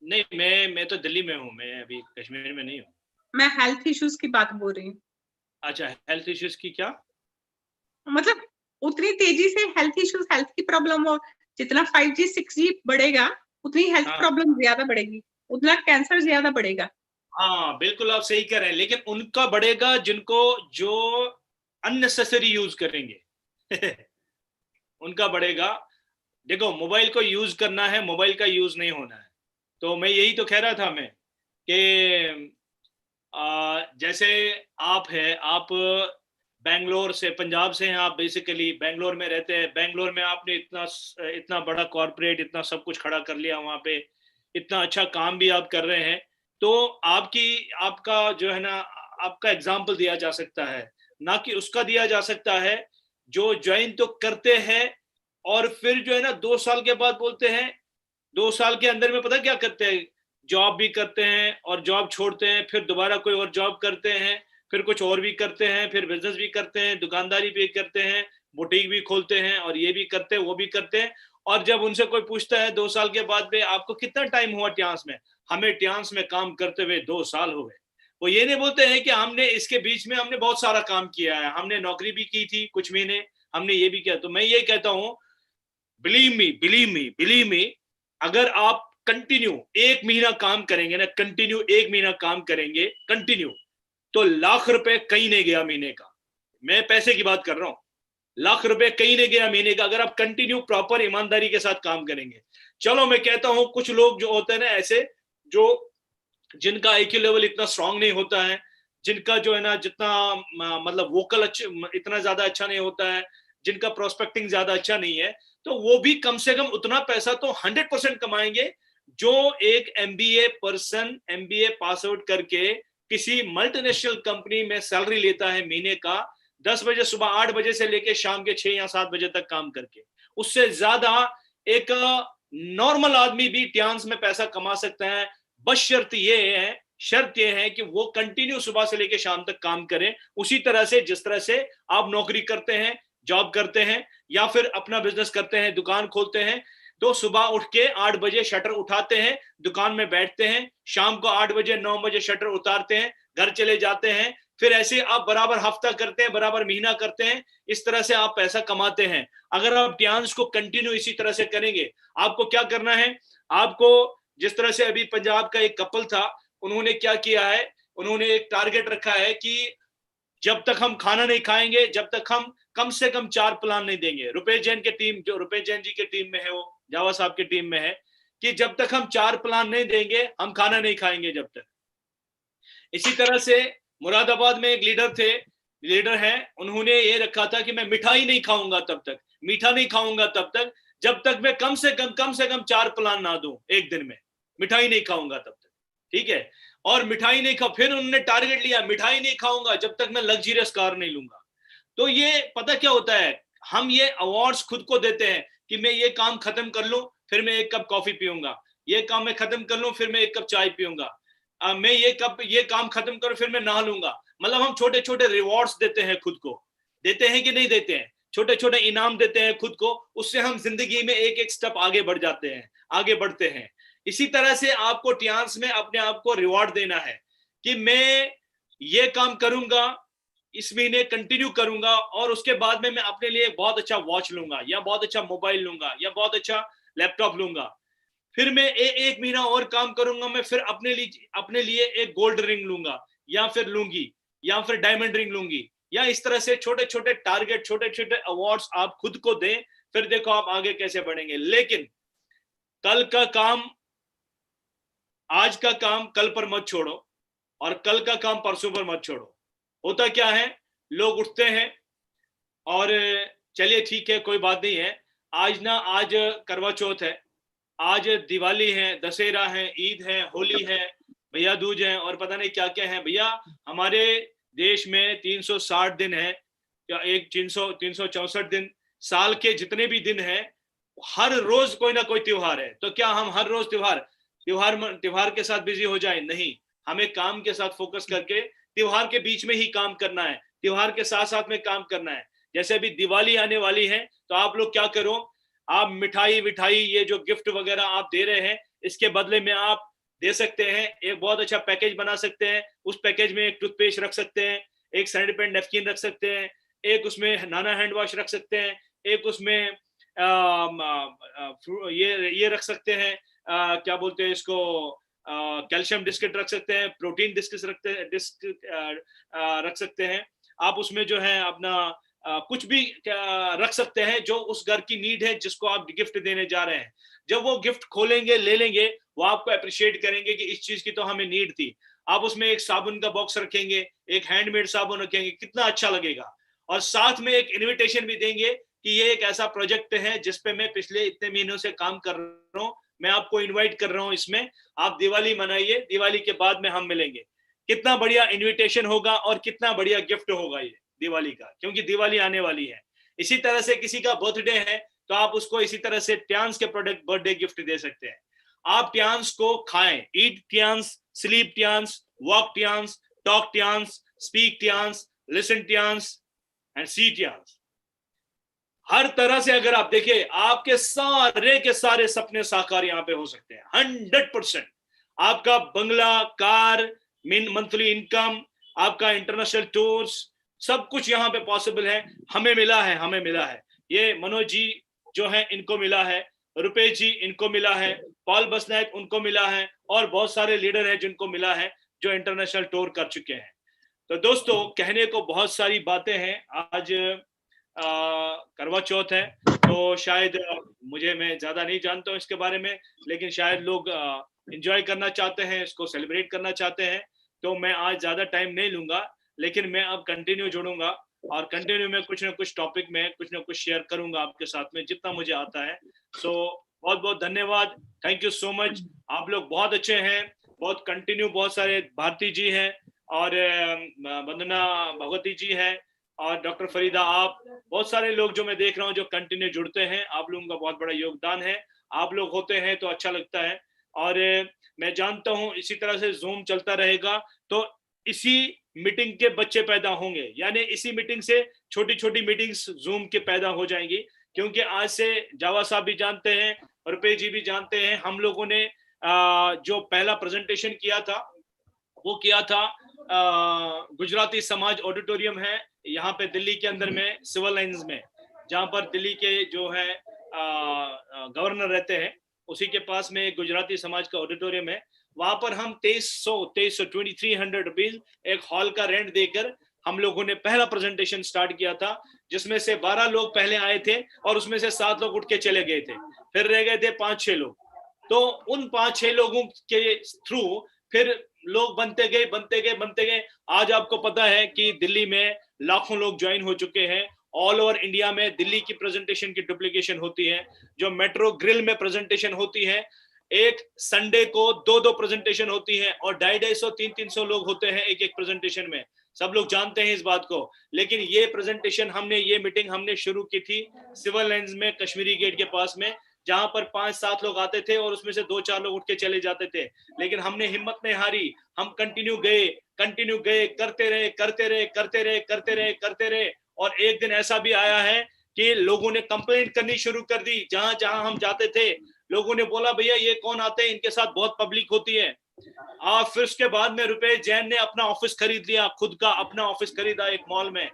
नहीं, मैं तो दिल्ली में हूँ, मैं अभी कश्मीर में नहीं हूँ। मैं हेल्थ इश्यूज की बात बोल रही हूँ। अच्छा, हेल्थ इश्यूज की क्या? मतलब उतनी तेजी से हेल्थ इश्यूज, हेल्थ की प्रॉब्लम, और जितना 5G 6G बढ़ेगा उतनी हेल्थ हाँ। प्रॉब्लम ज्यादा बढ़ेगी, उतना कैंसर ज्यादा बढ़ेगा। हाँ बिल्कुल, आप सही कह रहे हैं, लेकिन उनका बढ़ेगा जिनको जो अननेसेसरी यूज करेंगे। उनका बढ़ेगा। देखो, मोबाइल को यूज करना है, मोबाइल का यूज नहीं होना है। तो मैं यही तो कह रहा था मैं कि जैसे आप बेंगलोर से, पंजाब से हैं आप, बेसिकली बेंगलोर में रहते हैं। बेंगलोर में आपने इतना बड़ा कॉर्पोरेट, इतना सब कुछ खड़ा कर लिया वहाँ पे, इतना अच्छा काम भी आप कर रहे हैं। तो आपका जो है ना, आपका एग्जाम्पल दिया जा सकता है, ना कि उसका दिया जा सकता है जो ज्वाइन तो करते हैं और फिर जो है ना 2 साल के बाद बोलते हैं, 2 साल के अंदर में पता क्या करते हैं, जॉब भी करते हैं और जॉब छोड़ते हैं, फिर दोबारा कोई और जॉब करते हैं, फिर कुछ और भी करते हैं, फिर बिजनेस भी करते हैं, दुकानदारी भी करते हैं, बुटीक भी खोलते हैं, और ये भी करते हैं, वो भी करते हैं। और जब उनसे कोई पूछता है 2 साल के बाद में, आपको कितना टाइम हुआ ट्यांस में? हमें ट्यांस में काम करते हुए 2 साल हो गए। वो ये नहीं बोलते हैं कि हमने इसके बीच में हमने बहुत सारा काम किया है, हमने नौकरी भी की थी कुछ महीने, हमने ये भी किया। तो मैं ये कहता हूँ, बिलीव मी, अगर आप कंटिन्यू 1 महीना काम करेंगे ना, कंटिन्यू 1 महीना काम करेंगे कंटिन्यू, तो लाख रुपए कहीं नहीं गया महीने का। मैं पैसे की बात कर रहा हूं, लाख रुपए कहीं नहीं गया महीने का, अगर आप कंटिन्यू प्रॉपर ईमानदारी के साथ काम करेंगे। चलो मैं कहता हूं, कुछ लोग जो होते हैं ना ऐसे, जो जिनका IQ लेवल इतना स्ट्रांग नहीं होता है, जिनका जो है ना, जितना मतलब वोकल इतना ज्यादा अच्छा नहीं होता है, जिनका प्रोस्पेक्टिंग ज्यादा अच्छा नहीं है, तो वो भी कम से कम उतना पैसा तो 100% कमाएंगे जो एक MBA पास आउट करके किसी मल्टीनेशनल कंपनी में सैलरी लेता है महीने का, 10 बजे सुबह 8 बजे से लेके शाम के 6 या 7 बजे तक काम करके। उससे ज्यादा एक नॉर्मल आदमी भी ट्यांस में पैसा कमा सकता है, बस शर्त ये है कि वो कंटिन्यू सुबह से लेके शाम तक काम करें, उसी तरह से जिस तरह से आप नौकरी करते हैं, जॉब करते हैं, या फिर अपना बिजनेस करते हैं, दुकान खोलते हैं। तो सुबह उठ के 8 बजे शटर उठाते हैं, दुकान में बैठते हैं, शाम को 8 बजे 9 बजे शटर उतारते हैं, घर चले जाते हैं। फिर ऐसे आप बराबर हफ्ता करते हैं, बराबर महीना करते हैं, इस तरह से आप पैसा कमाते हैं। अगर आप ट्यांस को कंटिन्यू इसी तरह से करेंगे, आपको क्या करना है, आपको जिस तरह से अभी पंजाब का एक कपल था, उन्होंने क्या किया है, उन्होंने एक टारगेट रखा है कि जब तक हम खाना नहीं खाएंगे, जब तक हम कम से कम 4 प्लान नहीं देंगे। रुपेश जैन की टीम, जो रुपेश जैन जी की टीम में है, वो जावा साहब की टीम में है, कि जब तक हम 4 प्लान नहीं देंगे, हम खाना नहीं खाएंगे जब तक। इसी तरह से मुरादाबाद में एक लीडर है, उन्होंने ये रखा था कि मैं मिठाई नहीं खाऊंगा तब तक, मीठा नहीं खाऊंगा तब तक, जब तक मैं कम से कम 4 प्लान ना दूं एक दिन में, मिठाई नहीं खाऊंगा तब तक। ठीक है, और मिठाई नहीं खा, फिर उन्होंने टारगेट लिया, मिठाई नहीं खाऊंगा जब तक मैं लग्जरियस कार नहीं लूंगा। तो ये पता क्या होता है, हम ये अवार्ड्स खुद को देते हैं कि मैं ये काम खत्म कर लूं, फिर मैं 1 कप कॉफी पीऊंगा, ये काम मैं खत्म कर लूं, फिर मैं 1 कप चाय पीऊंगा, मैं ये काम खत्म करूं, फिर मैं नहा लूंगा। मतलब हम छोटे छोटे रिवॉर्ड्स देते हैं खुद को, देते हैं कि नहीं देते हैं, छोटे छोटे इनाम देते हैं खुद को, उससे हम जिंदगी में एक स्टेप आगे बढ़ जाते हैं, आगे बढ़ते हैं। इसी तरह से आपको ट्यांस में अपने आप को रिवॉर्ड देना है कि मैं ये काम करूंगा, इस महीने कंटिन्यू करूंगा, और उसके बाद में मैं अपने लिए बहुत अच्छा वॉच लूंगा, या बहुत अच्छा मोबाइल लूंगा, या बहुत अच्छा लैपटॉप लूंगा। फिर मैं एक महीना और काम करूंगा, मैं फिर अपने लिए एक गोल्ड रिंग लूंगा, या फिर लूंगी, या फिर डायमंड रिंग लूंगी, या इस तरह से छोटे छोटे टारगेट, छोटे छोटे अवार्ड्स आप खुद को दें, फिर देखो आप आगे कैसे बढ़ेंगे। लेकिन कल का काम, आज का काम कल पर मत छोड़ो, और कल का काम परसों पर मत छोड़ो। होता क्या है, लोग उठते हैं और चलिए ठीक है, कोई बात नहीं है, आज करवा चौथ है, आज दिवाली है, दशहरा है, ईद है, होली है, भैया दूज है और पता नहीं क्या क्या है। भैया हमारे देश में 360 दिन है या 364 दिन, साल के जितने भी दिन हैं हर रोज कोई ना कोई त्योहार है। तो क्या हम हर रोज त्योहार के साथ बिजी हो जाए? नहीं, हमें काम के साथ फोकस करके त्योहार के बीच में ही काम करना है, त्योहार के साथ साथ में काम करना है। जैसे अभी दिवाली आने वाली है तो आप लोग क्या करो, आप मिठाई ये जो गिफ्ट वगैरह आप दे रहे हैं इसके बदले में आप दे सकते हैं, एक बहुत अच्छा पैकेज बना सकते हैं। उस पैकेज में एक टूथपेस्ट रख सकते हैं, एक सैनिटरी नैपकिन रख सकते हैं, एक उसमें नाना हैंड वॉश रख सकते हैं, एक उसमें ये रख सकते हैं, क्या बोलते हैं इसको, कैल्शियम डिस्किट रख सकते हैं, प्रोटीन डिस्क रख सकते हैं। आप उसमें जो है अपना कुछ भी रख सकते हैं जो उस घर की नीड है जिसको आप गिफ्ट देने जा रहे हैं। जब वो गिफ्ट खोलेंगे, ले लेंगे, वो आपको अप्रिशिएट करेंगे कि इस चीज की तो हमें नीड थी। आप उसमें एक साबुन का बॉक्स रखेंगे, एक हैंडमेड साबुन रखेंगे, कितना अच्छा लगेगा। और साथ में एक इनविटेशन भी देंगे कि ये एक ऐसा प्रोजेक्ट है जिसपे मैं पिछले इतने महीनों से काम कर रहा हूँ, मैं आपको इनवाइट कर रहा हूँ, इसमें आप दिवाली मनाइए, दिवाली के बाद में हम मिलेंगे। कितना बढ़िया इनविटेशन होगा और कितना बढ़िया गिफ्ट होगा ये दिवाली का, क्योंकि दिवाली आने वाली है। इसी तरह से किसी का बर्थडे है तो आप उसको इसी तरह से ट्यान्स के प्रोडक्ट बर्थडे गिफ्ट दे सकते हैं। आप ट्यान्स को खाएं, eat tans, sleep tans, walk tans, talk tans, speak tans, listen tans and see tans. हर तरह से अगर आप देखिए, आपके सारे के सारे सपने साकार यहाँ पे हो सकते हैं 100%। आपका बंगला, कार, मंथली इनकम, आपका इंटरनेशनल टूर्स, सब कुछ यहाँ पे पॉसिबल है। हमें मिला है, ये मनोज जी जो है इनको मिला है, रुपेश जी इनको मिला है, पॉल बसनायक उनको मिला है, और बहुत सारे लीडर हैं जिनको मिला है जो इंटरनेशनल टूर कर चुके हैं। तो दोस्तों, कहने को बहुत सारी बातें हैं। आज करवा चौथ है तो शायद मैं ज्यादा नहीं जानता हूँ इसके बारे में, लेकिन शायद लोग एंजॉय करना चाहते हैं, इसको सेलिब्रेट करना चाहते हैं। तो मैं आज ज्यादा टाइम नहीं लूंगा, लेकिन मैं अब कंटिन्यू जुड़ूंगा और कंटिन्यू में कुछ ना कुछ टॉपिक में कुछ ना कुछ शेयर करूंगा आपके साथ में जितना मुझे आता है। सो बहुत बहुत धन्यवाद, थैंक यू सो मच। आप लोग बहुत अच्छे हैं, बहुत कंटिन्यू, बहुत सारे भारती जी हैं और वंदना भगवती जी हैं और डॉक्टर फरीदा, आप बहुत सारे लोग जो मैं देख रहा हूँ जो कंटिन्यू जुड़ते हैं, आप लोगों का बहुत बड़ा योगदान है। आप लोग होते हैं तो अच्छा लगता है। और मैं जानता हूँ इसी तरह से जूम चलता रहेगा तो इसी मीटिंग के बच्चे पैदा होंगे, यानी इसी मीटिंग से छोटी छोटी मीटिंग्स जूम के पैदा हो जाएंगी। क्योंकि आज से जावा साहब भी जानते हैं, रुपेश जी भी जानते हैं, हम लोगों ने जो पहला प्रेजेंटेशन किया था वो किया था गुजराती समाज ऑडिटोरियम है यहाँ पे दिल्ली के अंदर में, सिविल लाइंस में, जहाँ पर दिल्ली के जो है गवर्नर रहते हैं उसी के पास में एक गुजराती समाज का ऑडिटोरियम है। वहां पर हम 2300 रुपीज एक हॉल का रेंट देकर हम लोगों ने पहला प्रेजेंटेशन स्टार्ट किया था, जिसमें से 12 लोग पहले आए थे और उसमें से 7 लोग उठ के चले गए थे, फिर रह गए थे 5-6 लोग। तो उन 5-6 लोगों के थ्रू फिर लोग बनते गए। आज आपको पता है कि दिल्ली में लाखों लोग ज्वाइन हो चुके हैं। ऑल ओवर इंडिया में दिल्ली की प्रेजेंटेशन की डुप्लीकेशन होती है, जो मेट्रो ग्रिल में प्रेजेंटेशन होती है, एक संडे को 2-2 प्रेजेंटेशन होती है और 250-300 लोग होते हैं एक एक प्रेजेंटेशन में। सब लोग जानते हैं इस बात को। लेकिन ये प्रेजेंटेशन ये मीटिंग हमने शुरू की थी सिविल लाइंस में, कश्मीरी गेट के पास में, जहां पर 5-7 लोग आते थे और उसमें से 2-4 लोग उठ के चले जाते थे। लेकिन हमने हिम्मत नहीं हारी, हम कंटिन्यू गए, करते रहे। और एक दिन ऐसा भी आया है कि लोगों ने कंप्लेंट करनी शुरू कर दी। जहां जहां हम जाते थे लोगों ने बोला, भैया ये कौन आते हैं, इनके साथ बहुत पब्लिक होती है। फिर उसके बाद में रुपेश जैन ने अपना ऑफिस खरीद लिया, खुद का अपना ऑफिस खरीदा एक मॉल में,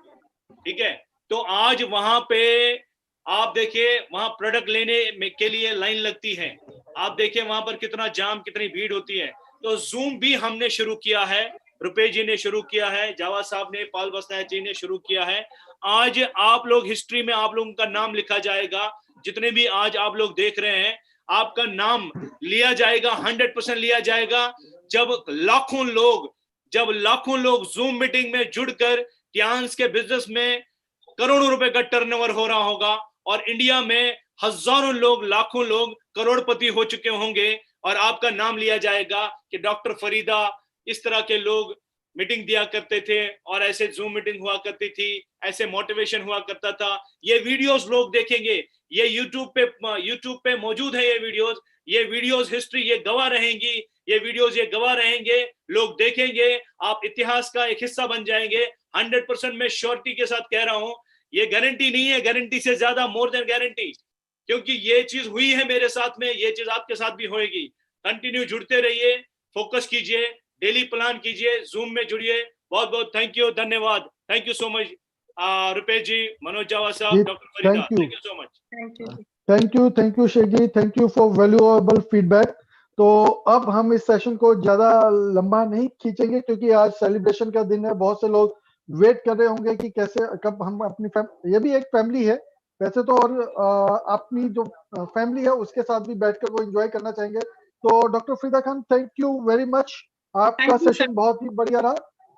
ठीक है। तो आज वहां पे आप देखिए, वहां प्रोडक्ट लेने के लिए लाइन लगती है, आप देखिए वहां पर कितना जाम, कितनी भीड़ होती है। तो जूम भी हमने शुरू किया है, रुपेश जी ने शुरू किया है, जावा साहब ने, पॉल बसनायक जी ने शुरू किया है। आज आप लोग हिस्ट्री में आप लोगों का नाम लिखा जाएगा, जितने भी आज आप लोग देख रहे हैं आपका नाम लिया जाएगा, 100% लिया जाएगा। जब लाखों लोग जूम मीटिंग में जुड़कर ट्यान्स के बिजनेस में करोड़ों रुपए का टर्नओवर हो रहा होगा और इंडिया में हजारों लोग, लाखों लोग करोड़पति हो चुके होंगे और आपका नाम लिया जाएगा कि डॉक्टर फरीदा, इस तरह के लोग मीटिंग दिया करते थे और ऐसे जूम मीटिंग हुआ करती थी, ऐसे मोटिवेशन हुआ करता था। ये वीडियोस लोग देखेंगे, ये यूट्यूब पे मौजूद है ये वीडियोस हिस्ट्री ये गवाह रहेंगी, ये वीडियोस ये गवाह रहेंगे, लोग देखेंगे, आप इतिहास का एक हिस्सा बन जाएंगे। 100% मैं श्योरिटी के साथ कह रहा हूं, ये गारंटी नहीं है, गारंटी से ज्यादा मोर देन गारंटी, क्योंकि ये चीज हुई है मेरे साथ में, ये चीज आपके साथ भी होएगी। कंटिन्यू जुड़ते रहिए, फोकस कीजिए, डेली प्लान कीजिए, जूम में जुड़िए। बहुत बहुत थैंक यू, धन्यवाद, thank you so much Rupesh ji, Manoj Jawa साहब, doctor Farida, thank you so much. Thank you Sheikh ji, thank you for valuable feedback. तो अब हम इस सेशन को ज्यादा लंबा नहीं खींचेंगे क्योंकि आज सेलिब्रेशन का दिन है, बहुत से लोग वेट कर रहे होंगे कि कैसे कब हम अपनी ये भी एक फैमिली है वैसे तो, और अपनी जो फैमिली है उसके साथ भी बैठकर वो एंजॉय करना चाहेंगे। तो doctor Farida Khan, thank you very much, आपका सेशन बहुत ही बढ़िया रहा।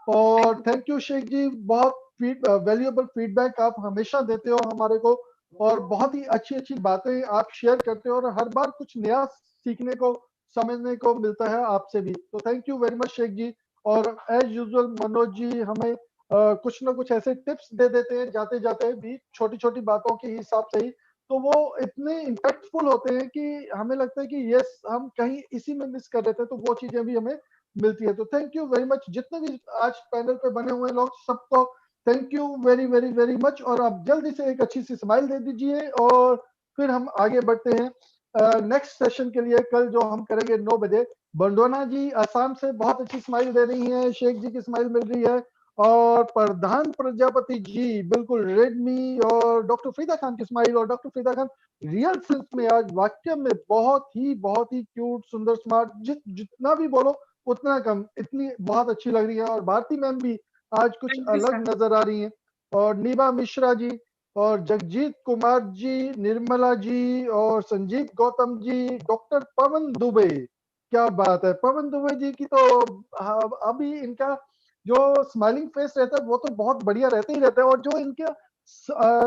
और थैंक यू शेख जी, बहुत वैल्यूएबल फीडबैक आप हमेशा देते हो हमारे को, और बहुत ही अच्छी अच्छी बातें आप शेयर करते हो, और हर बार कुछ नया सीखने को समझने को मिलता है आपसे भी। तो thank you very much Sheikh ji. और एज यूजुअल मनोज जी हमें कुछ ना कुछ ऐसे टिप्स दे देते हैं जाते जाते भी, छोटी छोटी बातों के हिसाब से ही, तो वो इतने इम्पैक्टफुल होते हैं कि हमें लगता है कि यस हम कहीं इसी में मिस कर रहे थे, तो वो चीजें भी हमें मिलती है। तो थैंक यू वेरी मच, जितने भी आज पैनल पे बने हुए लोग सबको thank you very very very much. और आप जल्दी से एक अच्छी सी स्माइल दे दीजिए और फिर हम आगे बढ़ते हैं नेक्स्ट सेशन के लिए। कल जो हम करेंगे 9 बजे। बंडोना जी असम से बहुत अच्छी स्माइल दे रही हैं, शेख जी की स्माइल मिल रही है, और प्रधान प्रजापति जी बिल्कुल रेडमी, और डॉक्टर फरीदा खान की स्माइल। और doctor Farida Khan real sense में आज वाक्य में बहुत ही क्यूट, सुंदर, स्मार्ट, जितना भी बोलो उतना कम, इतनी बहुत अच्छी लग रही है। और भारती मैम भी आज कुछ अलग नजर आ रही हैं, और नीबा मिश्रा जी, और जगजीत कुमार जी, निर्मला जी, और संजीव गौतम जी, डॉक्टर पवन दुबे, क्या बात है। पवन दुबे जी की तो अभी इनका जो स्माइलिंग फेस रहता है वो तो बहुत बढ़िया रहता ही रहता है, और जो इनका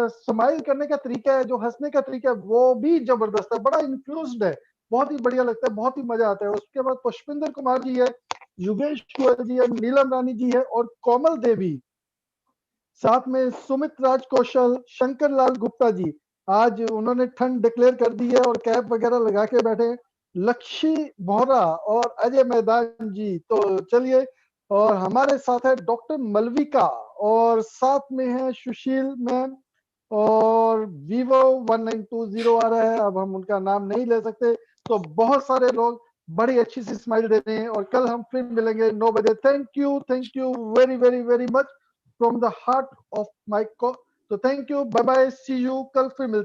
स्माइल करने का तरीका है, जो हंसने का तरीका है, वो भी जबरदस्त है, बड़ा इन्फ्लुएंस्ड है, बहुत ही बढ़िया लगता है, बहुत ही मजा आता है। उसके बाद पुष्पिंदर कुमार जी है, युगेश कुमार जी है, नीलम रानी जी है, और कोमल देवी, साथ में सुमित राज कौशल, शंकर लाल गुप्ता जी, आज उन्होंने ठंड डिक्लेयर कर दी है और कैप वगैरह लगा के बैठे, लक्ष्मी बोहरा और अजय मैदान जी। तो चलिए, और हमारे साथ है डॉक्टर मलविका, और साथ में है सुशील मैम, और vivo 1920 आ रहा है, अब हम उनका नाम नहीं ले सकते। तो बहुत सारे लोग बड़ी अच्छी सी स्माइल दे रहे हैं, और कल हम फिर मिलेंगे 9 बजे। Thank you very very very much from the heart of my को। तो thank you, bye bye, see you, कल फिर मिलते हैं।